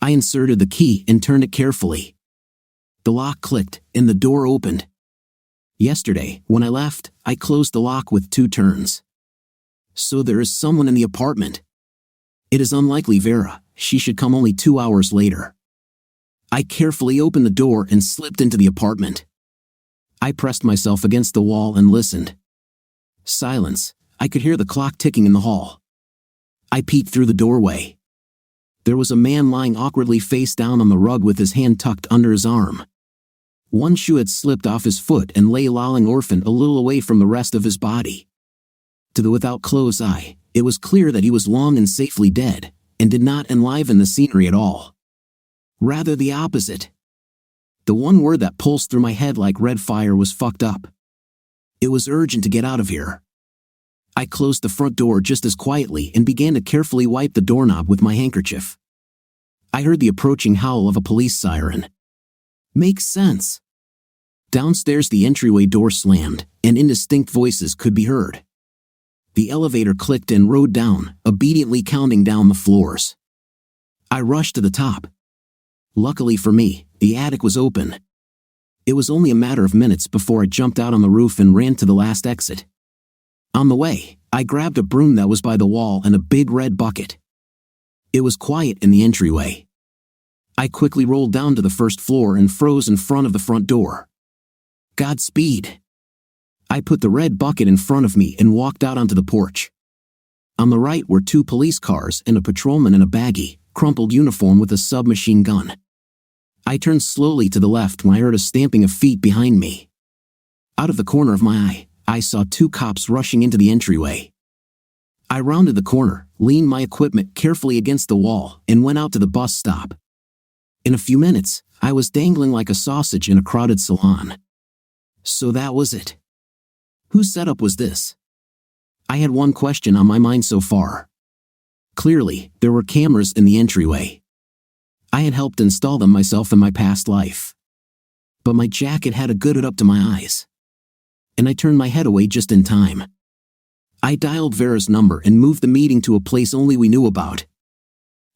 I inserted the key and turned it carefully. The lock clicked, and the door opened. Yesterday, when I left, I closed the lock with 2 turns. So there is someone in the apartment. It is unlikely Vera, she should come only 2 hours later. I carefully opened the door and slipped into the apartment. I pressed myself against the wall and listened. Silence. I could hear the clock ticking in the hall. I peeked through the doorway. There was a man lying awkwardly face down on the rug with his hand tucked under his arm. One shoe had slipped off his foot and lay lolling orphaned a little away from the rest of his body. To the without clothes eye, it was clear that he was long and safely dead, and did not enliven the scenery at all. Rather the opposite. The one word that pulsed through my head like red fire was fucked up. It was urgent to get out of here. I closed the front door just as quietly and began to carefully wipe the doorknob with my handkerchief. I heard the approaching howl of a police siren. Makes sense. Downstairs the entryway door slammed, and indistinct voices could be heard. The elevator clicked and rode down, obediently counting down the floors. I rushed to the top. Luckily for me, the attic was open. It was only a matter of minutes before I jumped out on the roof and ran to the last exit. On the way, I grabbed a broom that was by the wall and a big red bucket. It was quiet in the entryway. I quickly rolled down to the 1st floor and froze in front of the front door. Godspeed. I put the red bucket in front of me and walked out onto the porch. On the right were 2 police cars and a patrolman in a baggy, crumpled uniform with a submachine gun. I turned slowly to the left when I heard a stamping of feet behind me. Out of the corner of my eye, I saw 2 cops rushing into the entryway. I rounded the corner, leaned my equipment carefully against the wall, and went out to the bus stop. In a few minutes, I was dangling like a sausage in a crowded salon. So that was it. Whose setup was this? I had one question on my mind so far. Clearly, there were cameras in the entryway. I had helped install them myself in my past life. But my jacket had a good hood up to my eyes. And I turned my head away just in time. I dialed Vera's number and moved the meeting to a place only we knew about.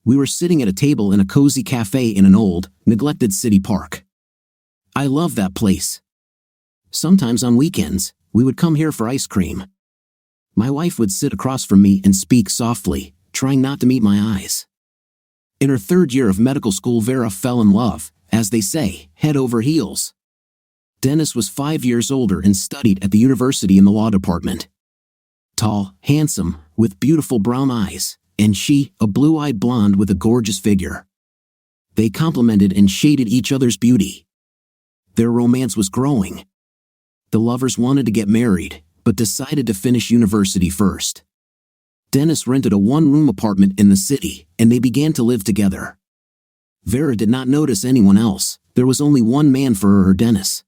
We were sitting at a table in a cozy cafe in an old, neglected city park. I loved that place. Sometimes on weekends, we would come here for ice cream. My wife would sit across from me and speak softly, trying not to meet my eyes. In her third year of medical school, Vera fell in love, as they say, head over heels. Dennis was 5 years older and studied at the university in the law department. Tall, handsome, with beautiful brown eyes, and she, a blue-eyed blonde with a gorgeous figure. They complemented and shaded each other's beauty. Their romance was growing. The lovers wanted to get married, but decided to finish university first. Dennis rented a one-room apartment in the city, and they began to live together. Vera did not notice anyone else. There was only one man for her, Dennis.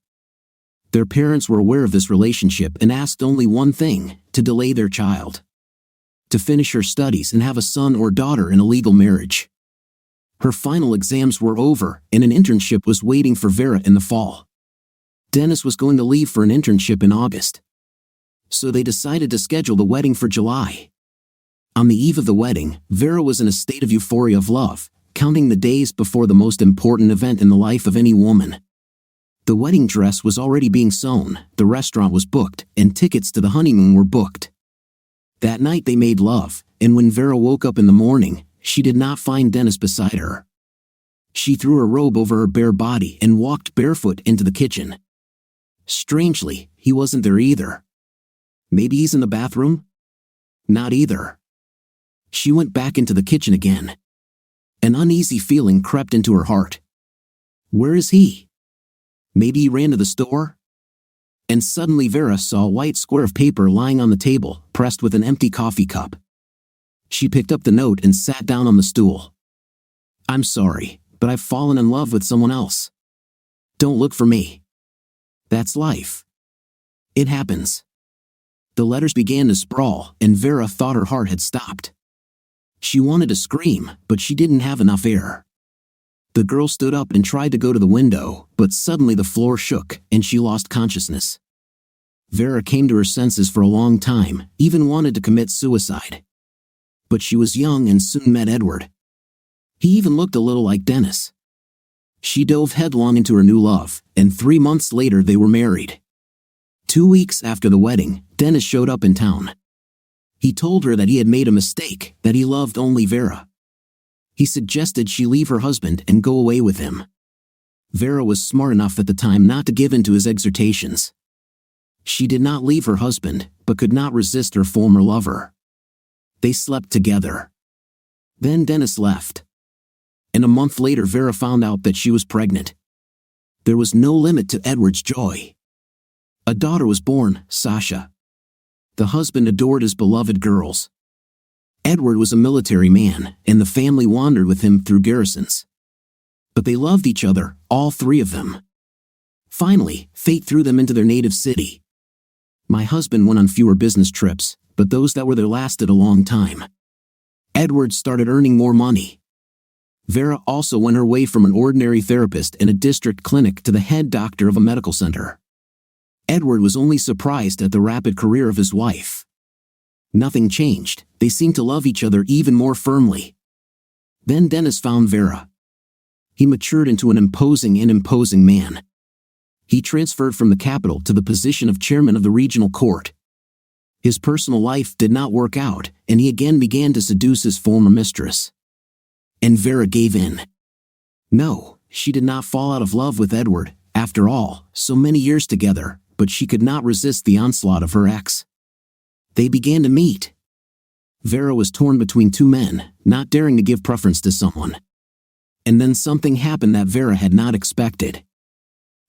Their parents were aware of this relationship and asked only one thing: to delay their child. To finish her studies and have a son or daughter in a legal marriage. Her final exams were over, and an internship was waiting for Vera in the fall. Dennis was going to leave for an internship in August. So they decided to schedule the wedding for July. On the eve of the wedding, Vera was in a state of euphoria of love, counting the days before the most important event in the life of any woman. The wedding dress was already being sewn, the restaurant was booked, and tickets to the honeymoon were booked. That night they made love, and when Vera woke up in the morning, she did not find Dennis beside her. She threw a robe over her bare body and walked barefoot into the kitchen. Strangely, he wasn't there either. Maybe he's in the bathroom? Not either. She went back into the kitchen again. An uneasy feeling crept into her heart. Where is he? Maybe he ran to the store? And suddenly Vera saw a white square of paper lying on the table, pressed with an empty coffee cup. She picked up the note and sat down on the stool. "I'm sorry, but I've fallen in love with someone else. Don't look for me. That's life. It happens." The letters began to sprawl, and Vera thought her heart had stopped. She wanted to scream, but she didn't have enough air. The girl stood up and tried to go to the window, but suddenly the floor shook, and she lost consciousness. Vera came to her senses for a long time, even wanted to commit suicide. But she was young and soon met Edward. He even looked a little like Dennis. She dove headlong into her new love, and 3 months later they were married. 2 weeks after the wedding, Dennis showed up in town. He told her that he had made a mistake, that he loved only Vera. He suggested she leave her husband and go away with him. Vera was smart enough at the time not to give in to his exhortations. She did not leave her husband, but could not resist her former lover. They slept together. Then Dennis left. And a month later Vera found out that she was pregnant. There was no limit to Edward's joy. A daughter was born, Sasha. The husband adored his beloved girls. Edward was a military man, and the family wandered with him through garrisons. But they loved each other, all three of them. Finally, fate threw them into their native city. My husband went on fewer business trips, but those that were there lasted a long time. Edward started earning more money. Vera also went her way from an ordinary therapist in a district clinic to the head doctor of a medical center. Edward was only surprised at the rapid career of his wife. Nothing changed, they seemed to love each other even more firmly. Then Dennis found Vera. He matured into an imposing man. He transferred from the capital to the position of chairman of the regional court. His personal life did not work out, and he again began to seduce his former mistress. And Vera gave in. No, she did not fall out of love with Edward, after all, so many years together, but she could not resist the onslaught of her ex. They began to meet. Vera was torn between two men, not daring to give preference to someone. And then something happened that Vera had not expected.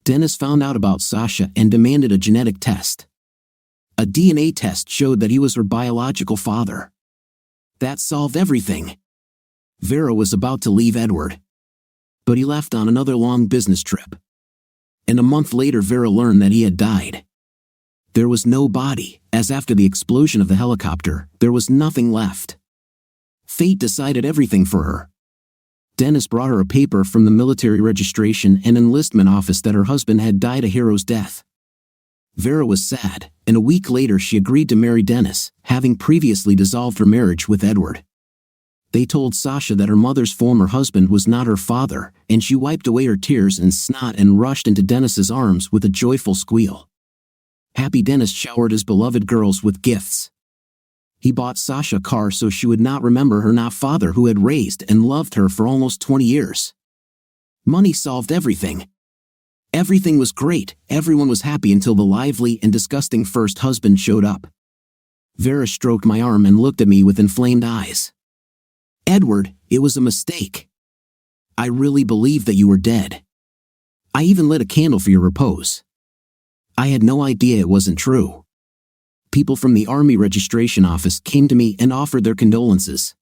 Dennis found out about Sasha and demanded a genetic test. A DNA test showed that he was her biological father. That solved everything. Vera was about to leave Edward. But he left on another long business trip. And a month later Vera learned that he had died. There was no body, as after the explosion of the helicopter, there was nothing left. Fate decided everything for her. Dennis brought her a paper from the military registration and enlistment office that her husband had died a hero's death. Vera was sad, and a week later she agreed to marry Dennis, having previously dissolved her marriage with Edward. They told Sasha that her mother's former husband was not her father, and she wiped away her tears and snot and rushed into Dennis's arms with a joyful squeal. Happy Dennis showered his beloved girls with gifts. He bought Sasha a car so she would not remember her not father who had raised and loved her for almost 20 years. Money solved everything. Everything was great, everyone was happy until the lively and disgusting first husband showed up. Vera stroked my arm and looked at me with inflamed eyes. Edward, it was a mistake. I really believed that you were dead. I even lit a candle for your repose. I had no idea it wasn't true. People from the Army registration office came to me and offered their condolences.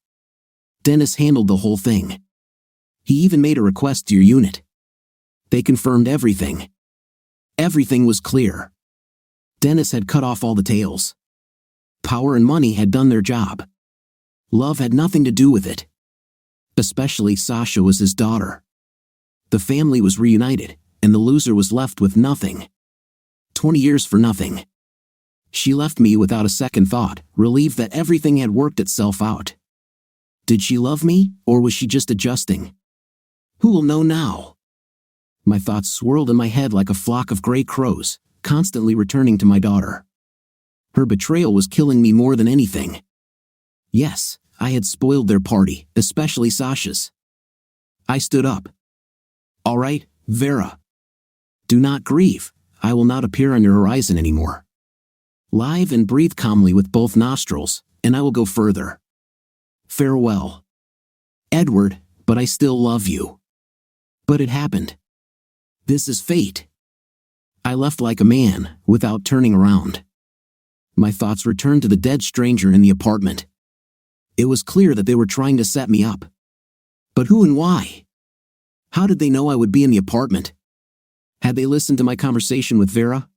Dennis handled the whole thing. He even made a request to your unit. They confirmed everything. Everything was clear. Dennis had cut off all the tails. Power and money had done their job. Love had nothing to do with it. Especially Sasha was his daughter. The family was reunited, and the loser was left with nothing. 20 years for nothing. She left me without a second thought, relieved that everything had worked itself out. Did she love me, or was she just adjusting? Who will know now? My thoughts swirled in my head like a flock of gray crows, constantly returning to my daughter. Her betrayal was killing me more than anything. Yes, I had spoiled their party, especially Sasha's. I stood up. All right, Vera. Do not grieve, I will not appear on your horizon anymore. Live and breathe calmly with both nostrils, and I will go further. Farewell. Edward, but I still love you. But it happened. This is fate. I left like a man, without turning around. My thoughts returned to the dead stranger in the apartment. It was clear that they were trying to set me up. But who and why? How did they know I would be in the apartment? Had they listened to my conversation with Vera?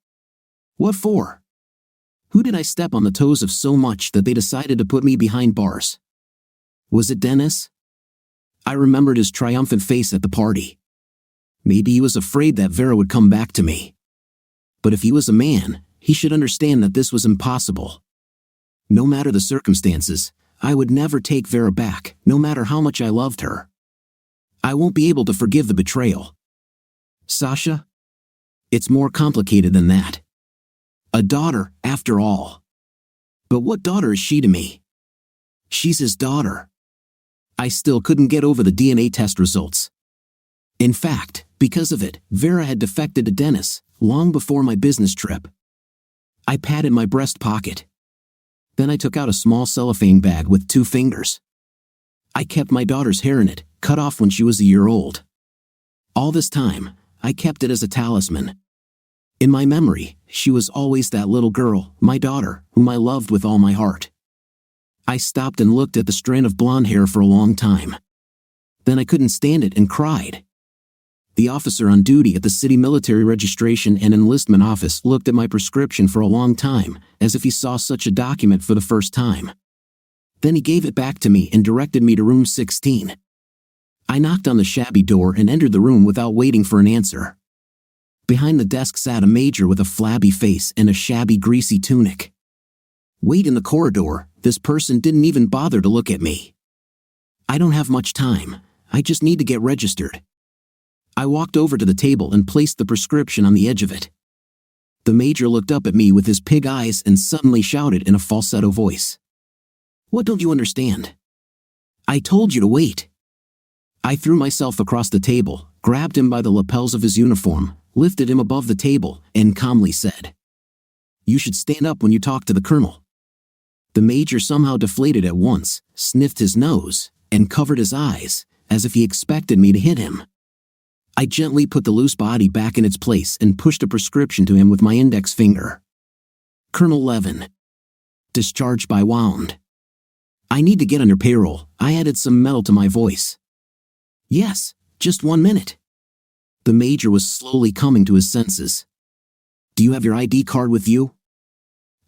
What for? Who did I step on the toes of so much that they decided to put me behind bars? Was it Dennis? I remembered his triumphant face at the party. Maybe he was afraid that Vera would come back to me. But if he was a man, he should understand that this was impossible. No matter the circumstances, I would never take Vera back, no matter how much I loved her. I won't be able to forgive the betrayal. Sasha? It's more complicated than that. A daughter, after all. But what daughter is she to me? She's his daughter. I still couldn't get over the DNA test results. In fact, because of it, Vera had defected to Dennis, long before my business trip. I patted my breast pocket. Then I took out a small cellophane bag with 2 fingers. I kept my daughter's hair in it, cut off when she was a year old. All this time, I kept it as a talisman. In my memory, she was always that little girl, my daughter, whom I loved with all my heart. I stopped and looked at the strand of blonde hair for a long time. Then I couldn't stand it and cried. The officer on duty at the city military registration and enlistment office looked at my prescription for a long time, as if he saw such a document for the first time. Then he gave it back to me and directed me to room 16. I knocked on the shabby door and entered the room without waiting for an answer. Behind the desk sat a major with a flabby face and a shabby greasy tunic. Wait in the corridor, this person didn't even bother to look at me. I don't have much time, I just need to get registered. I walked over to the table and placed the prescription on the edge of it. The major looked up at me with his pig eyes and suddenly shouted in a falsetto voice. What don't you understand? I told you to wait. I threw myself across the table, grabbed him by the lapels of his uniform, lifted him above the table, and calmly said, "You should stand up when you talk to the colonel." The major somehow deflated at once, sniffed his nose, and covered his eyes, as if he expected me to hit him. I gently put the loose body back in its place and pushed a prescription to him with my index finger. Colonel Levin. Discharged by wound. I need to get on your payroll, I added some metal to my voice. Yes, just 1 minute. The major was slowly coming to his senses. Do you have your ID card with you?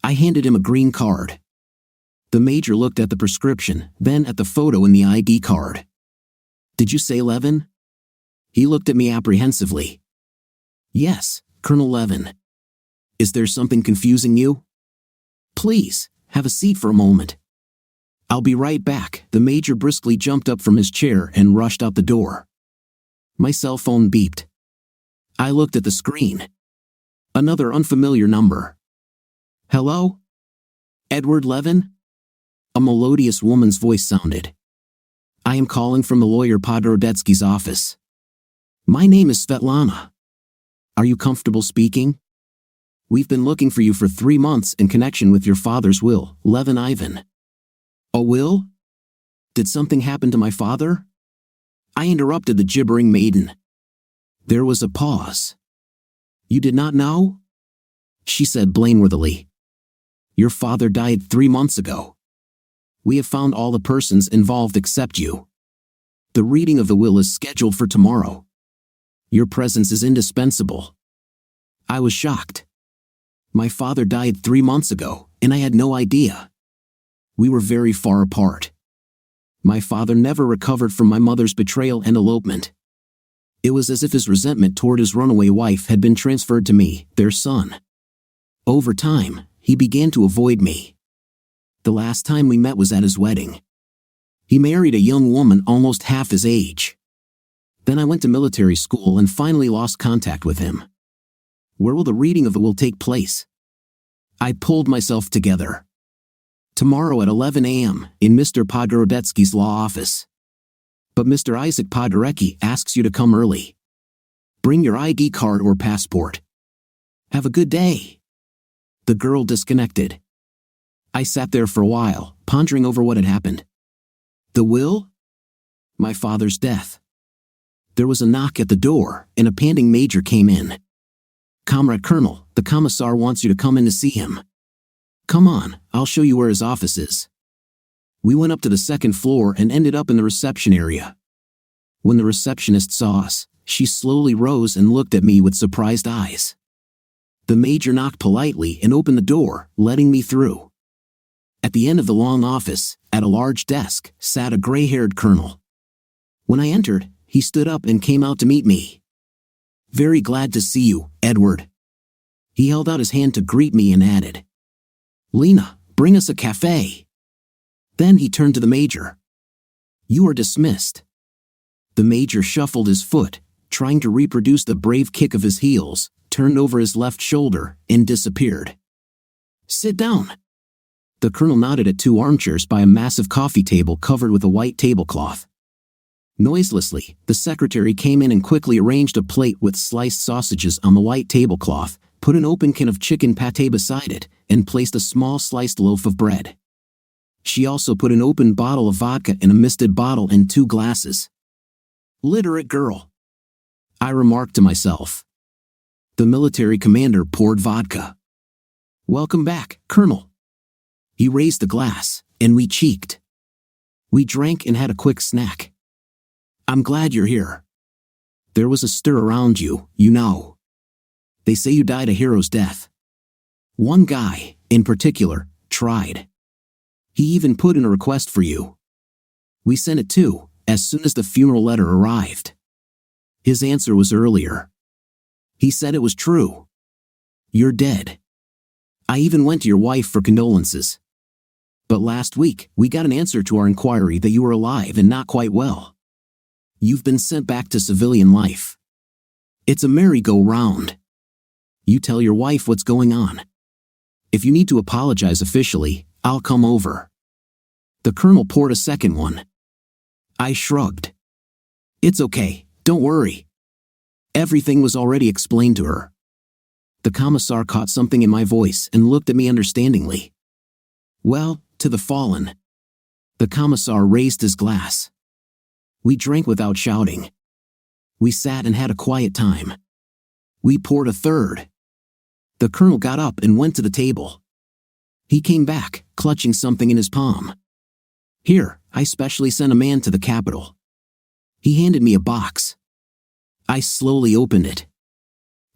I handed him a green card. The major looked at the prescription, then at the photo in the ID card. Did you say Levin? He looked at me apprehensively. Yes, Colonel Levin. Is there something confusing you? Please, have a seat for a moment. I'll be right back. The major briskly jumped up from his chair and rushed out the door. My cell phone beeped. I looked at the screen. Another unfamiliar number. Hello? Edward Levin? A melodious woman's voice sounded. I am calling from the lawyer Podrodetsky's office. My name is Svetlana. Are you comfortable speaking? We've been looking for you for 3 months in connection with your father's will, Levin Ivan. A will? Did something happen to my father? I interrupted the gibbering maiden. There was a pause. You did not know? She said blameworthily. Your father died 3 months ago. We have found all the persons involved except you. The reading of the will is scheduled for tomorrow. Your presence is indispensable. I was shocked. My father died 3 months ago, and I had no idea. We were very far apart. My father never recovered from my mother's betrayal and elopement. It was as if his resentment toward his runaway wife had been transferred to me, their son. Over time, he began to avoid me. The last time we met was at his wedding. He married a young woman almost half his age. Then I went to military school and finally lost contact with him. Where will the reading of the will take place? I pulled myself together. Tomorrow at 11 a.m. in Mr. Podrodetsky's law office. But Mr. Isaac Podorecki asks you to come early. Bring your ID card or passport. Have a good day. The girl disconnected. I sat there for a while, pondering over what had happened. The will? My father's death. There was a knock at the door, and a panting major came in. Comrade Colonel, the commissar wants you to come in to see him. Come on, I'll show you where his office is. We went up to the second floor and ended up in the reception area. When the receptionist saw us, she slowly rose and looked at me with surprised eyes. The major knocked politely and opened the door, letting me through. At the end of the long office, at a large desk, sat a gray-haired colonel. When I entered, he stood up and came out to meet me. Very glad to see you, Edward. He held out his hand to greet me and added, Lena, bring us a cafe. Then he turned to the major. You are dismissed. The major shuffled his foot, trying to reproduce the brave kick of his heels, turned over his left shoulder, and disappeared. Sit down. The colonel nodded at 2 armchairs by a massive coffee table covered with a white tablecloth. Noiselessly, the secretary came in and quickly arranged a plate with sliced sausages on the white tablecloth, put an open can of chicken pâté beside it, and placed a small sliced loaf of bread. She also put an open bottle of vodka in a misted bottle and 2 glasses. Literate girl, I remarked to myself. The military commander poured vodka. Welcome back, Colonel. He raised the glass, and we cheeked. We drank and had a quick snack. I'm glad you're here. There was a stir around you, you know. They say you died a hero's death. One guy, in particular, tried. He even put in a request for you. We sent it too, as soon as the funeral letter arrived. His answer was earlier. He said it was true. You're dead. I even went to your wife for condolences. But last week, we got an answer to our inquiry that you were alive and not quite well. You've been sent back to civilian life. It's a merry-go-round. You tell your wife what's going on. If you need to apologize officially, I'll come over. The colonel poured a second one. I shrugged. It's okay, don't worry. Everything was already explained to her. The commissar caught something in my voice and looked at me understandingly. Well, to the fallen. The commissar raised his glass. We drank without shouting. We sat and had a quiet time. We poured a third. The colonel got up and went to the table. He came back, clutching something in his palm. Here, I specially sent a man to the capital. He handed me a box. I slowly opened it.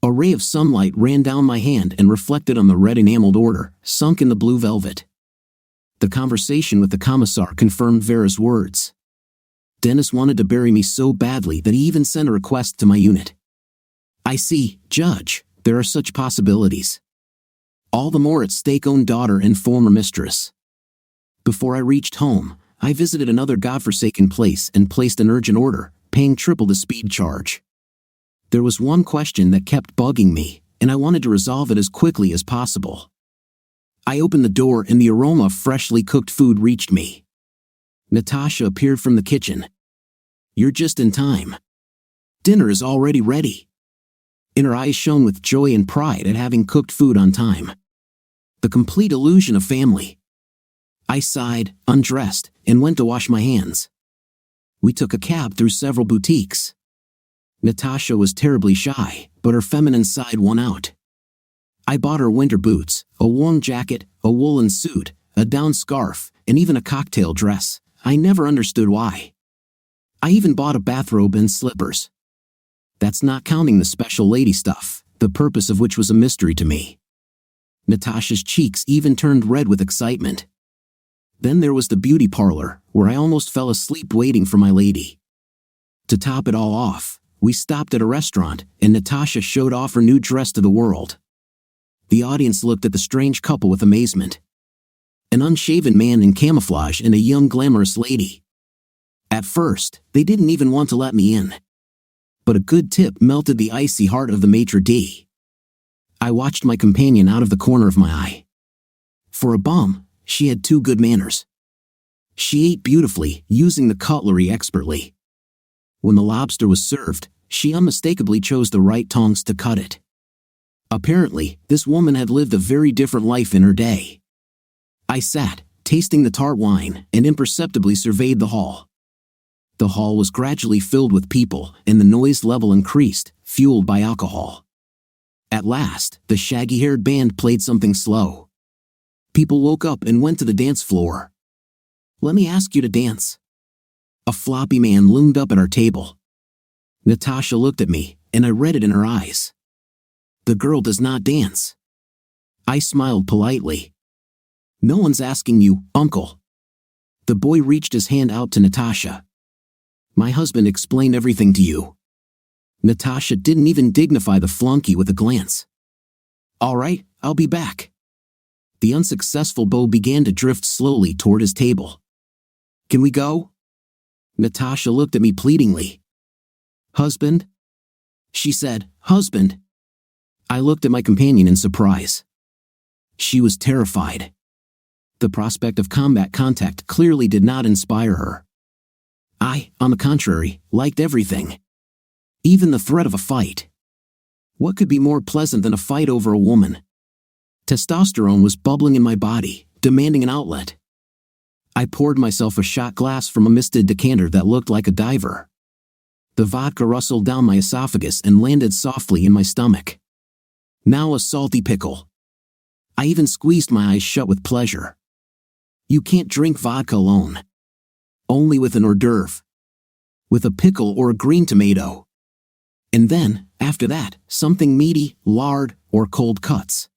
A ray of sunlight ran down my hand and reflected on the red enameled order, sunk in the blue velvet. The conversation with the commissar confirmed Vera's words. Dennis wanted to bury me so badly that he even sent a request to my unit. I see, Judge, there are such possibilities. All the more at stake own daughter and former mistress. Before I reached home, I visited another godforsaken place and placed an urgent order, paying triple the speed charge. There was one question that kept bugging me, and I wanted to resolve it as quickly as possible. I opened the door and the aroma of freshly cooked food reached me. Natasha appeared from the kitchen. You're just in time. Dinner is already ready. In her eyes shone with joy and pride at having cooked food on time. The complete illusion of family. I sighed, undressed, and went to wash my hands. We took a cab through several boutiques. Natasha was terribly shy, but her feminine side won out. I bought her winter boots, a warm jacket, a woolen suit, a down scarf, and even a cocktail dress. I never understood why. I even bought a bathrobe and slippers. That's not counting the special lady stuff, the purpose of which was a mystery to me. Natasha's cheeks even turned red with excitement. Then there was the beauty parlor, where I almost fell asleep waiting for my lady. To top it all off, we stopped at a restaurant, and Natasha showed off her new dress to the world. The audience looked at the strange couple with amazement. An unshaven man in camouflage and a young glamorous lady. At first, they didn't even want to let me in. But a good tip melted the icy heart of the maitre d'. I watched my companion out of the corner of my eye. For a bum, she had too good manners. She ate beautifully, using the cutlery expertly. When the lobster was served, she unmistakably chose the right tongs to cut it. Apparently, this woman had lived a very different life in her day. I sat, tasting the tart wine, and imperceptibly surveyed the hall. The hall was gradually filled with people, and the noise level increased, fueled by alcohol. At last, the shaggy-haired band played something slow. People woke up and went to the dance floor. Let me ask you to dance. A floppy man loomed up at our table. Natasha looked at me, and I read it in her eyes. The girl does not dance. I smiled politely. No one's asking you, uncle. The boy reached his hand out to Natasha. My husband explained everything to you. Natasha didn't even dignify the flunky with a glance. All right, I'll be back. The unsuccessful beau began to drift slowly toward his table. Can we go? Natasha looked at me pleadingly. Husband? She said, husband. I looked at my companion in surprise. She was terrified. The prospect of combat contact clearly did not inspire her. I, on the contrary, liked everything. Even the threat of a fight. What could be more pleasant than a fight over a woman? Testosterone was bubbling in my body, demanding an outlet. I poured myself a shot glass from a misted decanter that looked like a diver. The vodka rustled down my esophagus and landed softly in my stomach. Now a salty pickle. I even squeezed my eyes shut with pleasure. You can't drink vodka alone. Only with an hors d'oeuvre. With a pickle or a green tomato. And then, after that, something meaty, lard, or cold cuts.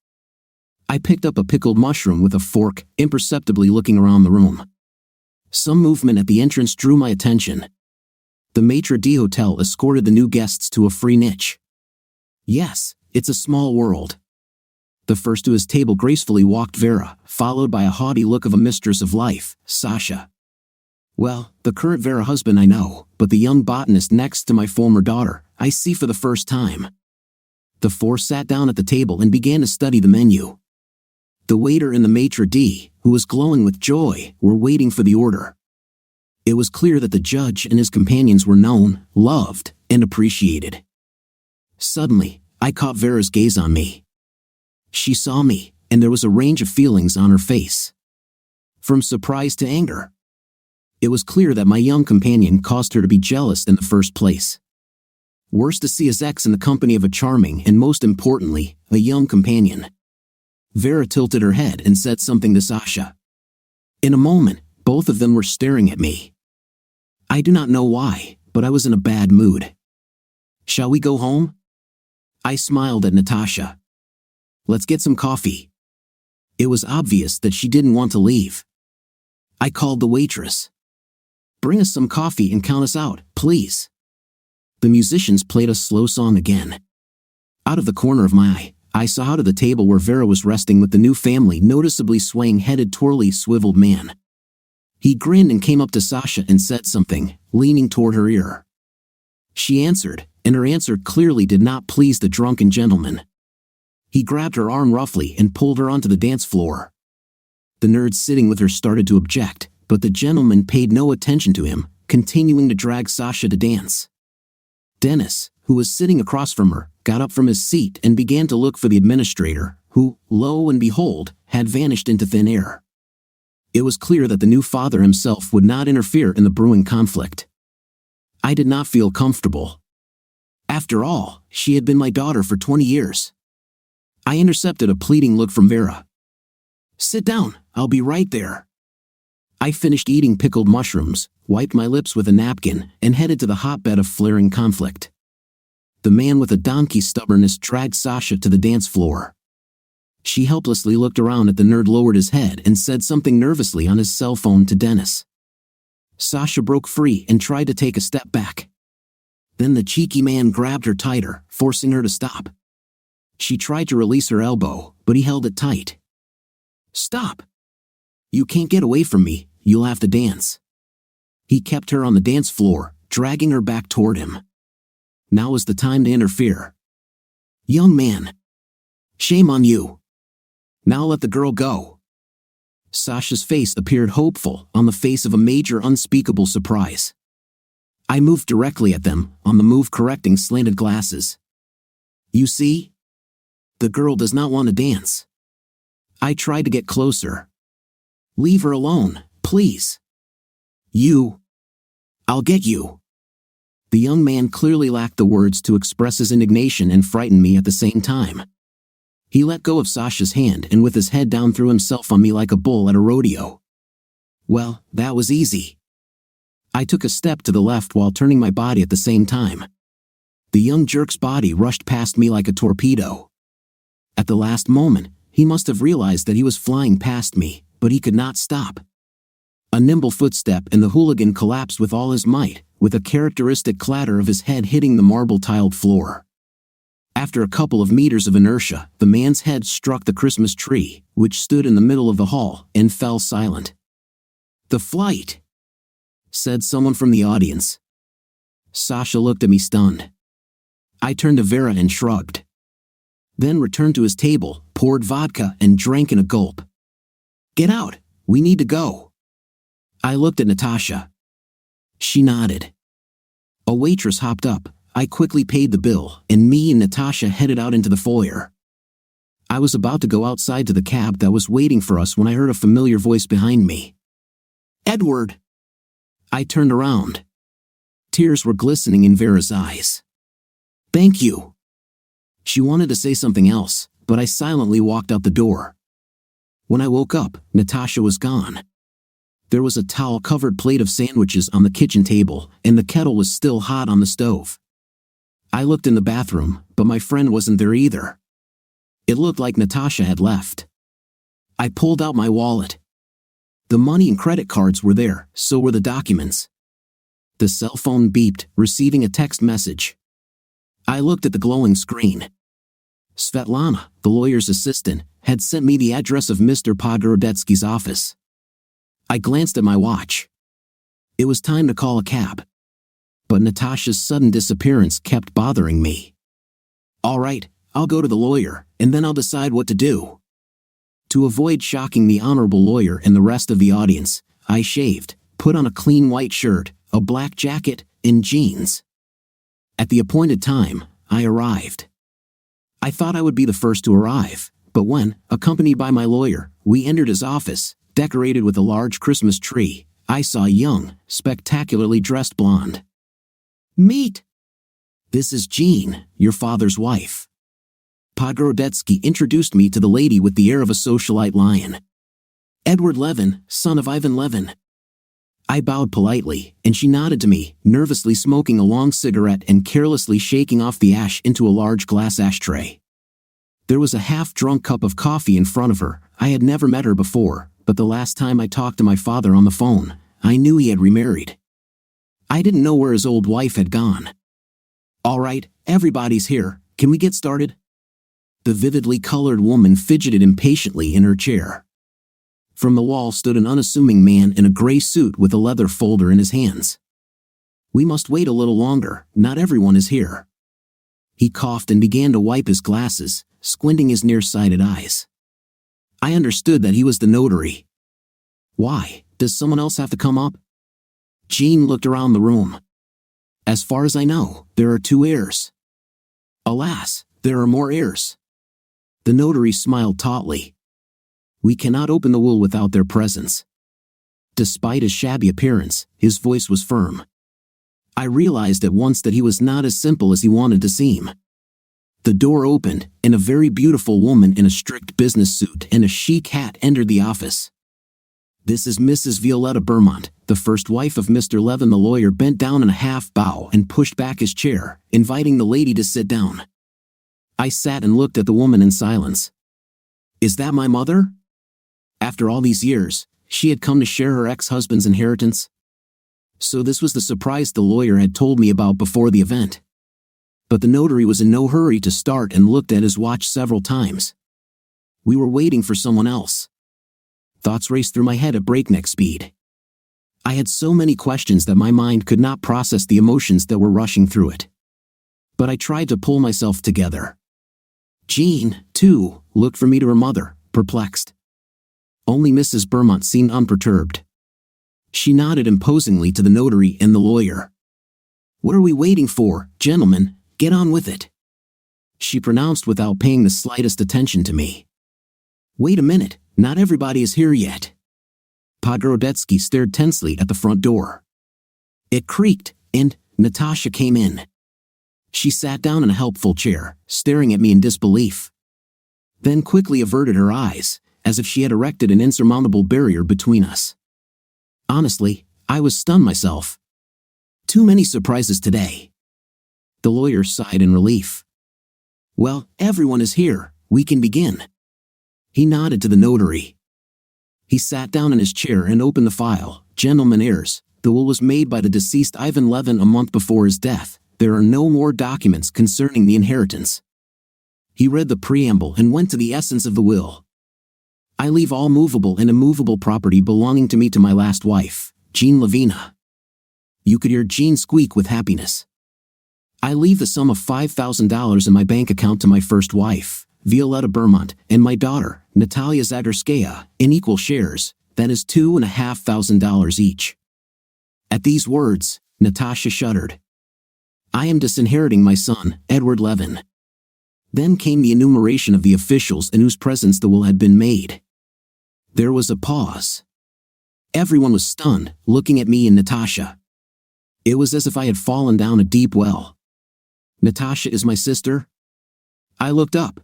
I picked up a pickled mushroom with a fork, imperceptibly looking around the room. Some movement at the entrance drew my attention. The maitre d' hotel escorted the new guests to a free niche. Yes, it's a small world. The first to his table gracefully walked Vera, followed by a haughty look of a mistress of life, Sasha. Well, the current Vera husband I know, but the young botanist next to my former daughter, I see for the first time. The four sat down at the table and began to study the menu. The waiter and the maitre d', who was glowing with joy, were waiting for the order. It was clear that the judge and his companions were known, loved, and appreciated. Suddenly, I caught Vera's gaze on me. She saw me, and there was a range of feelings on her face. From surprise to anger. It was clear that my young companion caused her to be jealous in the first place. Worse to see his ex in the company of a charming and, most importantly, a young companion. Vera tilted her head and said something to Sasha. In a moment, both of them were staring at me. I do not know why, but I was in a bad mood. Shall we go home? I smiled at Natasha. Let's get some coffee. It was obvious that she didn't want to leave. I called the waitress. "Bring us some coffee and count us out, please." The musicians played a slow song again. Out of the corner of my eye, I saw out of the table where Vera was resting with the new family noticeably swaying headed twirly swiveled man. He grinned and came up to Sasha and said something, leaning toward her ear. She answered, and her answer clearly did not please the drunken gentleman. He grabbed her arm roughly and pulled her onto the dance floor. The nerd sitting with her started to object, but the gentleman paid no attention to him, continuing to drag Sasha to dance. Dennis, who was sitting across from her, got up from his seat and began to look for the administrator, who, lo and behold, had vanished into thin air. It was clear that the new father himself would not interfere in the brewing conflict. I did not feel comfortable. After all, she had been my daughter for 20 years. I intercepted a pleading look from Vera. "Sit down, I'll be right there." I finished eating pickled mushrooms, wiped my lips with a napkin, and headed to the hotbed of flaring conflict. The man with a donkey's stubbornness dragged Sasha to the dance floor. She helplessly looked around at the nerd, lowered his head, and said something nervously on his cell phone to Dennis. Sasha broke free and tried to take a step back. Then the cheeky man grabbed her tighter, forcing her to stop. She tried to release her elbow, but he held it tight. "Stop! You can't get away from me, you'll have to dance." He kept her on the dance floor, dragging her back toward him. Now was the time to interfere. "Young man. Shame on you. Now let the girl go." Sasha's face appeared hopeful on the face of a major unspeakable surprise. I moved directly at them, on the move correcting slanted glasses. "You see? The girl does not want to dance." I tried to get closer. "Leave her alone, please." "You. I'll get you." The young man clearly lacked the words to express his indignation and frighten me at the same time. He let go of Sasha's hand and with his head down threw himself on me like a bull at a rodeo. Well, that was easy. I took a step to the left while turning my body at the same time. The young jerk's body rushed past me like a torpedo. At the last moment, he must have realized that he was flying past me, but he could not stop. A nimble footstep and the hooligan collapsed with all his might, with a characteristic clatter of his head hitting the marble-tiled floor. After a couple of meters of inertia, the man's head struck the Christmas tree, which stood in the middle of the hall, and fell silent. "The flight," said someone from the audience. Sasha looked at me stunned. I turned to Vera and shrugged. Then returned to his table, poured vodka, and drank in a gulp. "Get out, we need to go." I looked at Natasha. She nodded. A waitress hopped up. I quickly paid the bill, and me and Natasha headed out into the foyer. I was about to go outside to the cab that was waiting for us when I heard a familiar voice behind me. "Edward!" I turned around. Tears were glistening in Vera's eyes. "Thank you." She wanted to say something else, but I silently walked out the door. When I woke up, Natasha was gone. There was a towel-covered plate of sandwiches on the kitchen table, and the kettle was still hot on the stove. I looked in the bathroom, but my friend wasn't there either. It looked like Natasha had left. I pulled out my wallet. The money and credit cards were there, so were the documents. The cell phone beeped, receiving a text message. I looked at the glowing screen. Svetlana, the lawyer's assistant, had sent me the address of Mr. Podgorodetsky's office. I glanced at my watch. It was time to call a cab. But Natasha's sudden disappearance kept bothering me. "All right, I'll go to the lawyer, and then I'll decide what to do." To avoid shocking the honorable lawyer and the rest of the audience, I shaved, put on a clean white shirt, a black jacket, and jeans. At the appointed time, I arrived. I thought I would be the first to arrive, but when, accompanied by my lawyer, we entered his office, decorated with a large Christmas tree, I saw a young, spectacularly dressed blonde. "Meet! This is Jean, your father's wife." Podgorodetsky introduced me to the lady with the air of a socialite lion. "Edward Levin, son of Ivan Levin." I bowed politely, and she nodded to me, nervously smoking a long cigarette and carelessly shaking off the ash into a large glass ashtray. There was a half-drunk cup of coffee in front of her. I had never met her before, but the last time I talked to my father on the phone, I knew he had remarried. I didn't know where his old wife had gone. "All right, everybody's here. Can we get started?" The vividly colored woman fidgeted impatiently in her chair. From the wall stood an unassuming man in a gray suit with a leather folder in his hands. "We must wait a little longer, not everyone is here." He coughed and began to wipe his glasses, squinting his nearsighted eyes. I understood that he was the notary. "Why, does someone else have to come up?" Jean looked around the room. "As far as I know, there are 2 heirs." "Alas, there are more heirs." The notary smiled tautly. "We cannot open the will without their presence." Despite his shabby appearance, his voice was firm. I realized at once that he was not as simple as he wanted to seem. The door opened, and a very beautiful woman in a strict business suit and a chic hat entered the office. "This is Mrs. Violetta Beaumont, the first wife of Mr. Levin." The lawyer bent down in a half bow and pushed back his chair, inviting the lady to sit down. I sat and looked at the woman in silence. Is that my mother? After all these years, she had come to share her ex-husband's inheritance? So this was the surprise the lawyer had told me about before the event. But the notary was in no hurry to start and looked at his watch several times. We were waiting for someone else. Thoughts raced through my head at breakneck speed. I had so many questions that my mind could not process the emotions that were rushing through it. But I tried to pull myself together. Jean, too, looked from me to her mother, perplexed. Only Mrs. Beaumont seemed unperturbed. She nodded imposingly to the notary and the lawyer. "What are we waiting for, gentlemen? Get on with it," she pronounced without paying the slightest attention to me. "Wait a minute, not everybody is here yet." Podgorodetsky stared tensely at the front door. It creaked, and Natasha came in. She sat down in a helpful chair, staring at me in disbelief. Then quickly averted her eyes, as if she had erected an insurmountable barrier between us. Honestly, I was stunned myself. Too many surprises today. The lawyer sighed in relief. "Well, everyone is here, we can begin." He nodded to the notary. He sat down in his chair and opened the file. "Gentlemen heirs, the will was made by the deceased Ivan Levin a month before his death. There are no more documents concerning the inheritance." He read the preamble and went to the essence of the will. "I leave all movable and immovable property belonging to me to my last wife, Jean Lavina." You could hear Jean squeak with happiness. "I leave the sum of $5,000 in my bank account to my first wife, Violetta Beaumont, and my daughter, Natalia Zagorskaya, in equal shares, that is $2,500 each." At these words, Natasha shuddered. "I am disinheriting my son, Edward Levin." Then came the enumeration of the officials in whose presence the will had been made. There was a pause. Everyone was stunned, looking at me and Natasha. It was as if I had fallen down a deep well. "Natasha is my sister?" I looked up.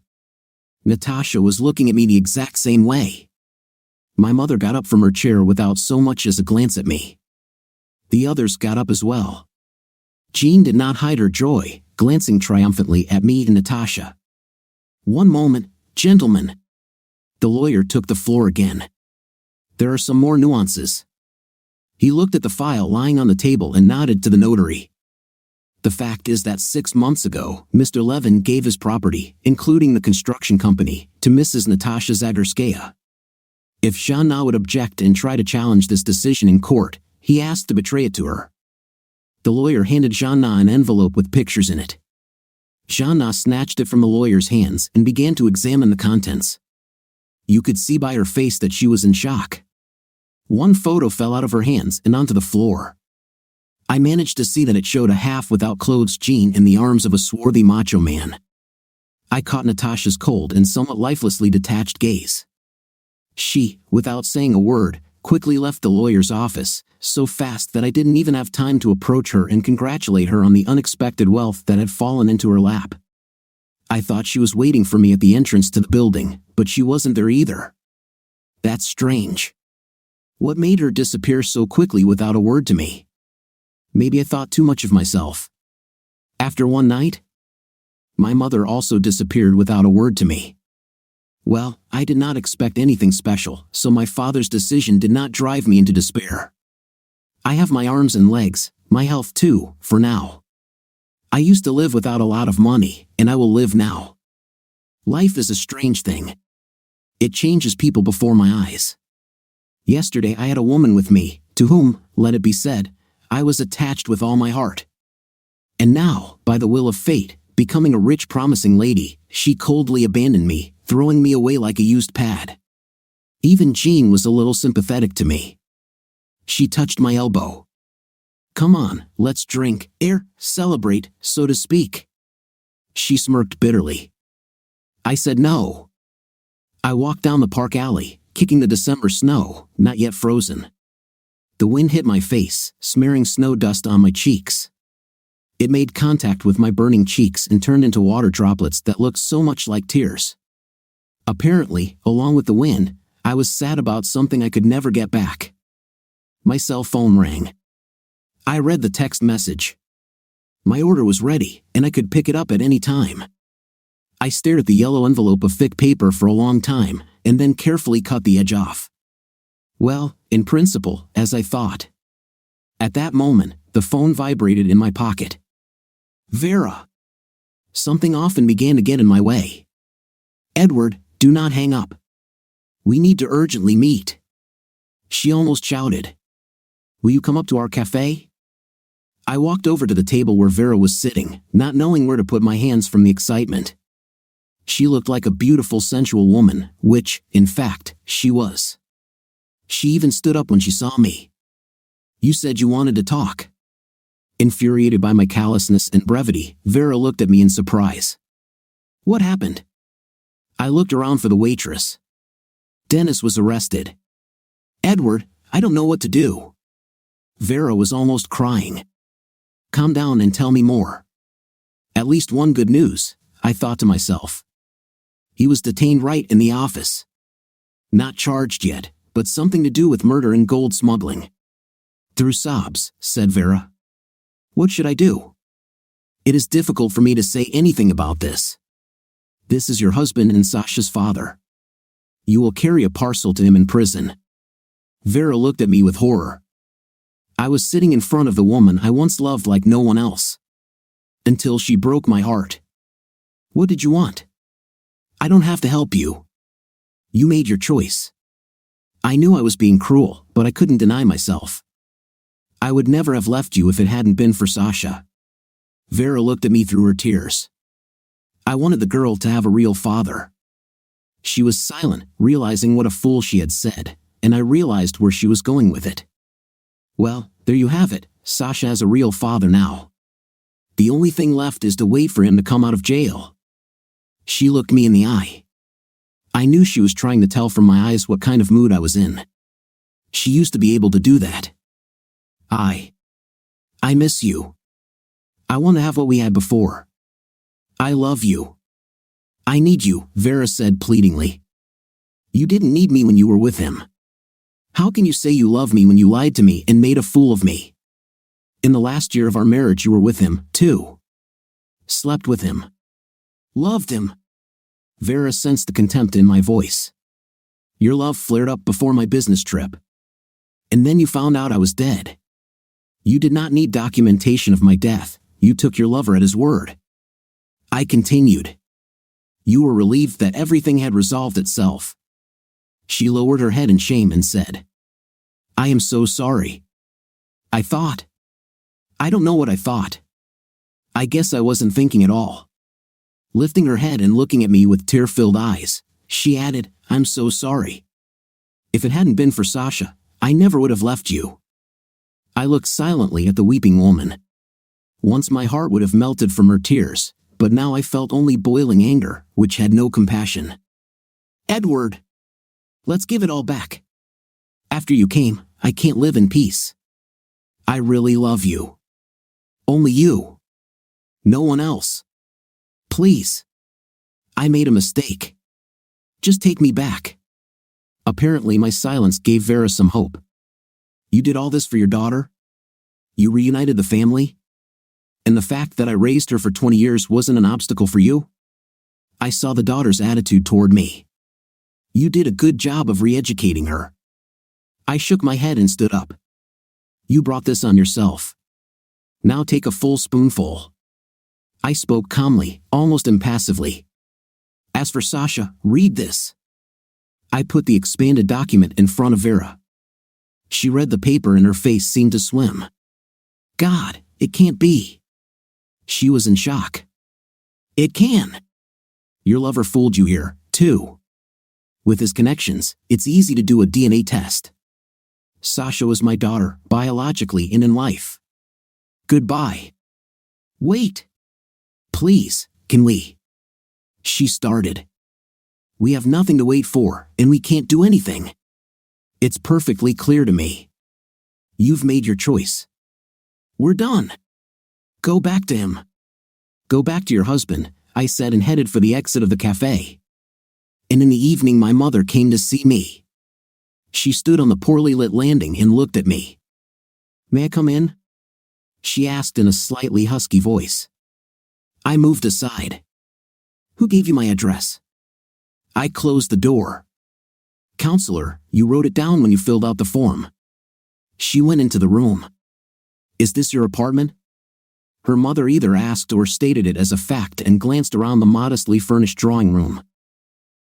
Natasha was looking at me the exact same way. My mother got up from her chair without so much as a glance at me. The others got up as well. Jean did not hide her joy, glancing triumphantly at me and Natasha. "One moment, gentlemen." The lawyer took the floor again. "There are some more nuances." He looked at the file lying on the table and nodded to the notary. "The fact is that 6 months ago, Mr. Levin gave his property, including the construction company, to Mrs. Natasha Zagorskaya. If Jeanna would object and try to challenge this decision in court, he asked to betray it to her." The lawyer handed Jeanna an envelope with pictures in it. Jeanna snatched it from the lawyer's hands and began to examine the contents. You could see by her face that she was in shock. One photo fell out of her hands and onto the floor. I managed to see that it showed a half without clothes Jean in the arms of a swarthy macho man. I caught Natasha's cold and somewhat lifelessly detached gaze. She, without saying a word, quickly left the lawyer's office, so fast that I didn't even have time to approach her and congratulate her on the unexpected wealth that had fallen into her lap. I thought she was waiting for me at the entrance to the building, but she wasn't there either. That's strange. What made her disappear so quickly without a word to me? Maybe I thought too much of myself. After one night? My mother also disappeared without a word to me. Well, I did not expect anything special, so my father's decision did not drive me into despair. I have my arms and legs, my health too, for now. I used to live without a lot of money, and I will live now. Life is a strange thing. It changes people before my eyes. Yesterday I had a woman with me, to whom, let it be said, I was attached with all my heart. And now, by the will of fate, becoming a rich promising lady, she coldly abandoned me, throwing me away like a used pad. Even Jean was a little sympathetic to me. She touched my elbow. Come on, let's drink, celebrate, so to speak. She smirked bitterly. I said no. I walked down the park alley, kicking the December snow, not yet frozen. The wind hit my face, smearing snow dust on my cheeks. It made contact with my burning cheeks and turned into water droplets that looked so much like tears. Apparently, along with the wind, I was sad about something I could never get back. My cell phone rang. I read the text message. My order was ready, and I could pick it up at any time. I stared at the yellow envelope of thick paper for a long time, and then carefully cut the edge off. Well, in principle, as I thought. At that moment, the phone vibrated in my pocket. Vera. Something often began to get in my way. Edward, do not hang up. We need to urgently meet. She almost shouted. Will you come up to our cafe? I walked over to the table where Vera was sitting, not knowing where to put my hands from the excitement. She looked like a beautiful, sensual woman, which, in fact, she was. She even stood up when she saw me. You said you wanted to talk. Infuriated by my callousness and brevity, Vera looked at me in surprise. What happened? I looked around for the waitress. Dennis was arrested. Edward, I don't know what to do. Vera was almost crying. Calm down and tell me more. At least one good news, I thought to myself. He was detained right in the office. Not charged yet, but something to do with murder and gold smuggling. Through sobs, said Vera. What should I do? It is difficult for me to say anything about this. This is your husband and Sasha's father. You will carry a parcel to him in prison. Vera looked at me with horror. I was sitting in front of the woman I once loved like no one else. Until she broke my heart. What did you want? I don't have to help you. You made your choice. I knew I was being cruel, but I couldn't deny myself. I would never have left you if it hadn't been for Sasha. Vera looked at me through her tears. I wanted the girl to have a real father. She was silent, realizing what a fool she had said, and I realized where she was going with it. Well, there you have it, Sasha has a real father now. The only thing left is to wait for him to come out of jail. She looked me in the eye. I knew she was trying to tell from my eyes what kind of mood I was in. She used to be able to do that. I miss you. I want to have what we had before. I love you. I need you, Vera said pleadingly. You didn't need me when you were with him. How can you say you love me when you lied to me and made a fool of me? In the last year of our marriage you were with him, too. Slept with him. Loved him. Vera sensed the contempt in my voice. Your love flared up before my business trip. And then you found out I was dead. You did not need documentation of my death, you took your lover at his word. I continued. You were relieved that everything had resolved itself. She lowered her head in shame and said, I am so sorry. I don't know what I thought. I guess I wasn't thinking at all. Lifting her head and looking at me with tear-filled eyes, she added, I'm so sorry. If it hadn't been for Sasha, I never would have left you. I looked silently at the weeping woman. Once my heart would have melted from her tears, but now I felt only boiling anger, which had no compassion. Edward! Let's give it all back. After you came, I can't live in peace. I really love you. Only you. No one else. Please. I made a mistake. Just take me back. Apparently my silence gave Vera some hope. You did all this for your daughter? You reunited the family? And the fact that I raised her for 20 years wasn't an obstacle for you? I saw the daughter's attitude toward me. You did a good job of re-educating her. I shook my head and stood up. You brought this on yourself. Now take a full spoonful. I spoke calmly, almost impassively. As for Sasha, read this. I put the expanded document in front of Vera. She read the paper and her face seemed to swim. God, it can't be. She was in shock. It can. Your lover fooled you here, too. With his connections, it's easy to do a DNA test. Sasha was my daughter, biologically and in life. Goodbye. Wait. Please, can we? She started. We have nothing to wait for, and we can't do anything. It's perfectly clear to me. You've made your choice. We're done. Go back to him. Go back to your husband, I said and headed for the exit of the cafe. And in the evening my mother came to see me. She stood on the poorly lit landing and looked at me. May I come in? She asked in a slightly husky voice. I moved aside. Who gave you my address? I closed the door. Counselor, you wrote it down when you filled out the form. She went into the room. Is this your apartment? Her mother either asked or stated it as a fact and glanced around the modestly furnished drawing room.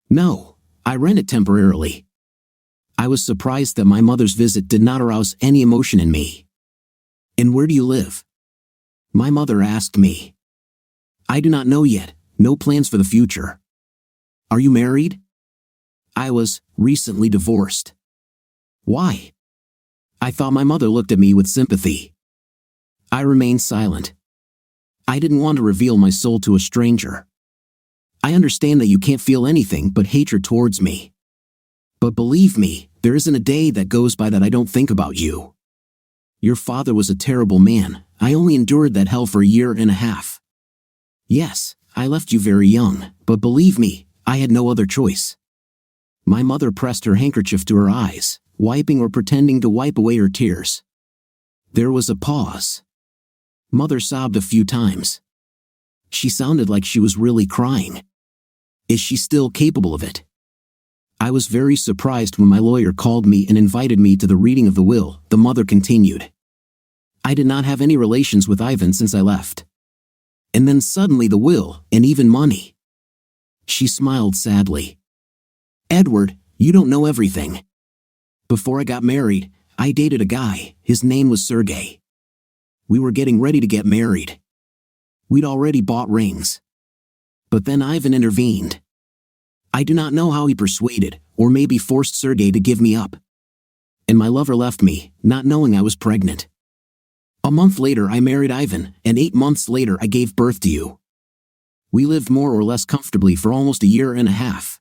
No, I rent it temporarily. I was surprised that my mother's visit did not arouse any emotion in me. And where do you live? My mother asked me. I do not know yet, no plans for the future. Are you married? I was recently divorced. Why? I thought my mother looked at me with sympathy. I remained silent. I didn't want to reveal my soul to a stranger. I understand that you can't feel anything but hatred towards me. But believe me, there isn't a day that goes by that I don't think about you. Your father was a terrible man. I only endured that hell for a year and a half. Yes, I left you very young, but believe me, I had no other choice. My mother pressed her handkerchief to her eyes, wiping or pretending to wipe away her tears. There was a pause. Mother sobbed a few times. She sounded like she was really crying. Is she still capable of it? I was very surprised when my lawyer called me and invited me to the reading of the will, the mother continued. I did not have any relations with Ivan since I left. And then suddenly the will, and even money. She smiled sadly. Edward, you don't know everything. Before I got married, I dated a guy, his name was Sergey. We were getting ready to get married. We'd already bought rings. But then Ivan intervened. I do not know how he persuaded, or maybe forced Sergey to give me up. And my lover left me, not knowing I was pregnant. A month later I married Ivan, and 8 months later I gave birth to you. We lived more or less comfortably for almost a year and a half.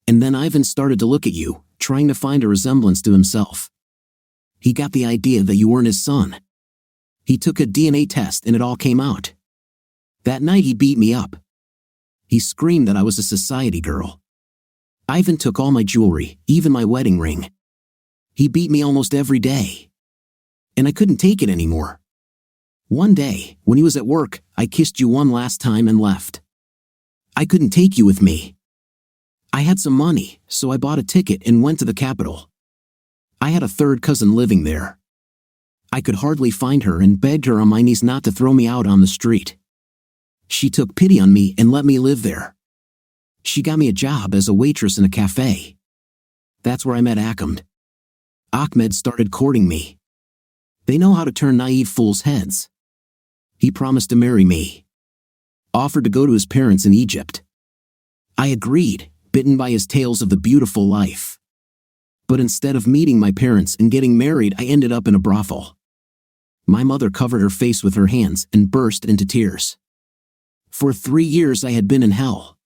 And then Ivan started to look at you, trying to find a resemblance to himself. He got the idea that you weren't his son. He took a DNA test and it all came out. That night he beat me up. He screamed that I was a society girl. Ivan took all my jewelry, even my wedding ring. He beat me almost every day. And I couldn't take it anymore. One day, when he was at work, I kissed you one last time and left. I couldn't take you with me. I had some money, so I bought a ticket and went to the capital. I had a third cousin living there. I could hardly find her and begged her on my knees not to throw me out on the street. She took pity on me and let me live there. She got me a job as a waitress in a cafe. That's where I met Ahmed. Ahmed started courting me. They know how to turn naive fools' heads. He promised to marry me. Offered to go to his parents in Egypt. I agreed, bitten by his tales of the beautiful life. But instead of meeting my parents and getting married, I ended up in a brothel. My mother covered her face with her hands and burst into tears. For 3 years I had been in hell.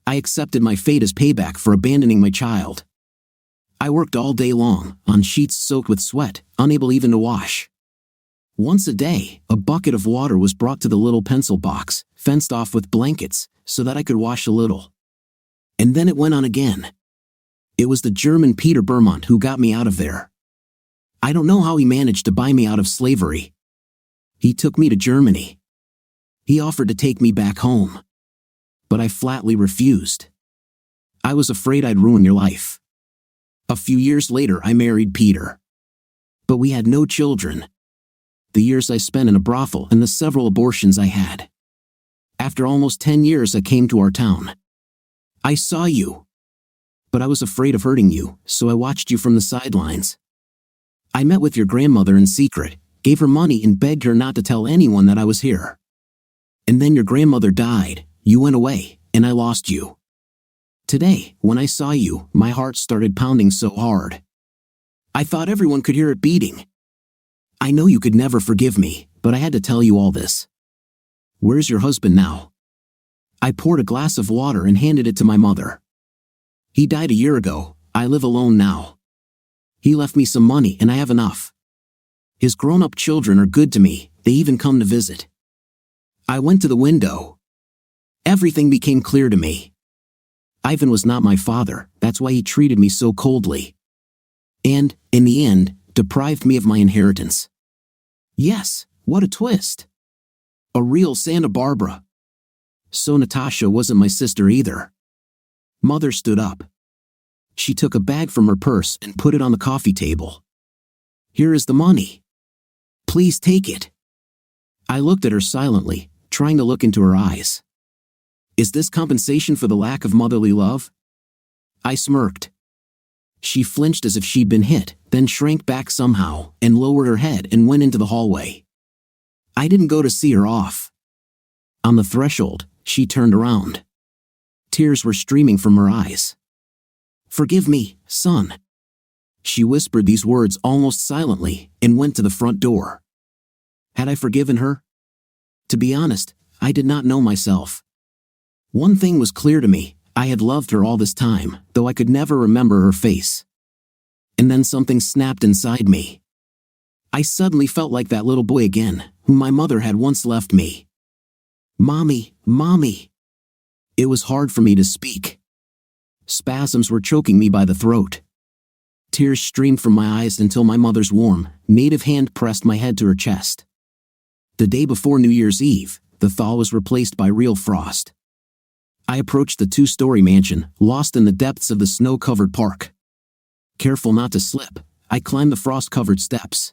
I accepted my fate as payback for abandoning my child. I worked all day long, on sheets soaked with sweat, unable even to wash. Once a day, a bucket of water was brought to the little pencil box, fenced off with blankets, so that I could wash a little. And then it went on again. It was the German Peter Bermont who got me out of there. I don't know how he managed to buy me out of slavery. He took me to Germany. He offered to take me back home. But I flatly refused. I was afraid I'd ruin your life. A few years later, I married Peter. But we had no children. The years I spent in a brothel and the several abortions I had. After almost 10 years, I came to our town. I saw you. But I was afraid of hurting you, so I watched you from the sidelines. I met with your grandmother in secret, gave her money and begged her not to tell anyone that I was here. And then your grandmother died, you went away, and I lost you. Today, when I saw you, my heart started pounding so hard. I thought everyone could hear it beating. I know you could never forgive me, but I had to tell you all this. Where's your husband now? I poured a glass of water and handed it to my mother. He died a year ago. I live alone now. He left me some money and I have enough. His grown-up children are good to me, they even come to visit. I went to the window. Everything became clear to me. Ivan was not my father, that's why he treated me so coldly. And, in the end, deprived me of my inheritance. Yes, what a twist. A real Santa Barbara. So Natasha wasn't my sister either. Mother stood up. She took a bag from her purse and put it on the coffee table. Here is the money. Please take it. I looked at her silently, trying to look into her eyes. Is this compensation for the lack of motherly love? I smirked. She flinched as if she'd been hit, then shrank back somehow, and lowered her head and went into the hallway. I didn't go to see her off. On the threshold, she turned around. Tears were streaming from her eyes. Forgive me, son. She whispered these words almost silently and went to the front door. Had I forgiven her? To be honest, I did not know myself. One thing was clear to me, I had loved her all this time, though I could never remember her face. And then something snapped inside me. I suddenly felt like that little boy again, whom my mother had once left me. Mommy, Mommy. It was hard for me to speak. Spasms were choking me by the throat. Tears streamed from my eyes until my mother's warm, native hand pressed my head to her chest. The day before New Year's Eve, the thaw was replaced by real frost. I approached the two-story mansion, lost in the depths of the snow-covered park. Careful not to slip, I climbed the frost-covered steps.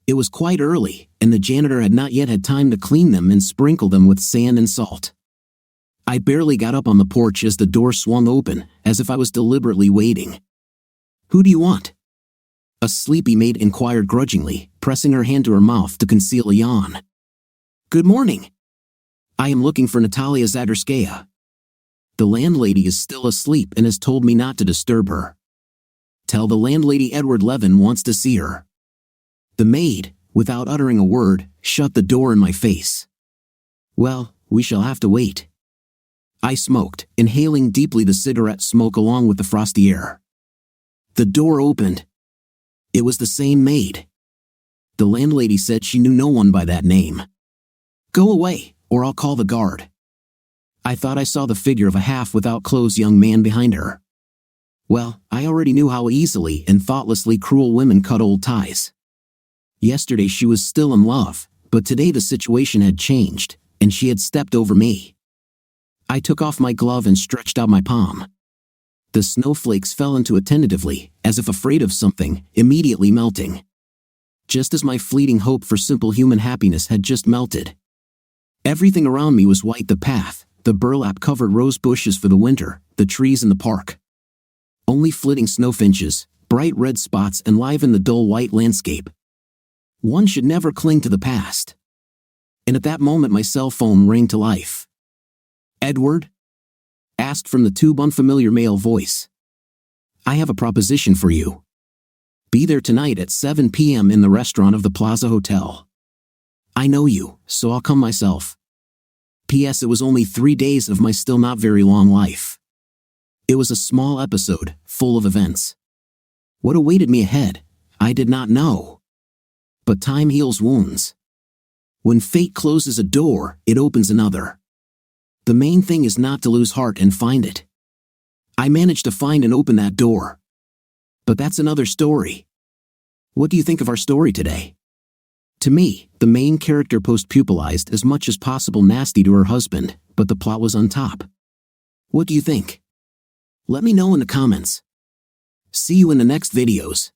It was quite early, and the janitor had not yet had time to clean them and sprinkle them with sand and salt. I barely got up on the porch as the door swung open, as if I was deliberately waiting. Who do you want? A sleepy maid inquired grudgingly, pressing her hand to her mouth to conceal a yawn. Good morning. I am looking for Natalia Zadarskaya. The landlady is still asleep and has told me not to disturb her. Tell the landlady Edward Levin wants to see her. The maid, without uttering a word, shut the door in my face. Well, we shall have to wait. I smoked, inhaling deeply the cigarette smoke along with the frosty air. The door opened. It was the same maid. The landlady said she knew no one by that name. Go away, or I'll call the guard. I thought I saw the figure of a half-without-clothes young man behind her. Well, I already knew how easily and thoughtlessly cruel women cut old ties. Yesterday she was still in love, but today the situation had changed, and she had stepped over me. I took off my glove and stretched out my palm. The snowflakes fell into it tentatively, as if afraid of something, immediately melting. Just as my fleeting hope for simple human happiness had just melted. Everything around me was white: the path, the burlap-covered rose bushes for the winter, the trees in the park. Only flitting snowfinches, bright red spots enlivened the dull white landscape. One should never cling to the past. And at that moment my cell phone rang to life. Edward? Asked from the tube unfamiliar male voice. I have a proposition for you. Be there tonight at 7 p.m. in the restaurant of the Plaza Hotel. I know you, so I'll come myself. P.S. It was only 3 days of my still not very long life. It was a small episode, full of events. What awaited me ahead, I did not know. But time heals wounds. When fate closes a door, it opens another. The main thing is not to lose heart and find it. I managed to find and open that door. But that's another story. What do you think of our story today? To me, the main character post-pupilized as much as possible nasty to her husband, but the plot was on top. What do you think? Let me know in the comments. See you in the next videos.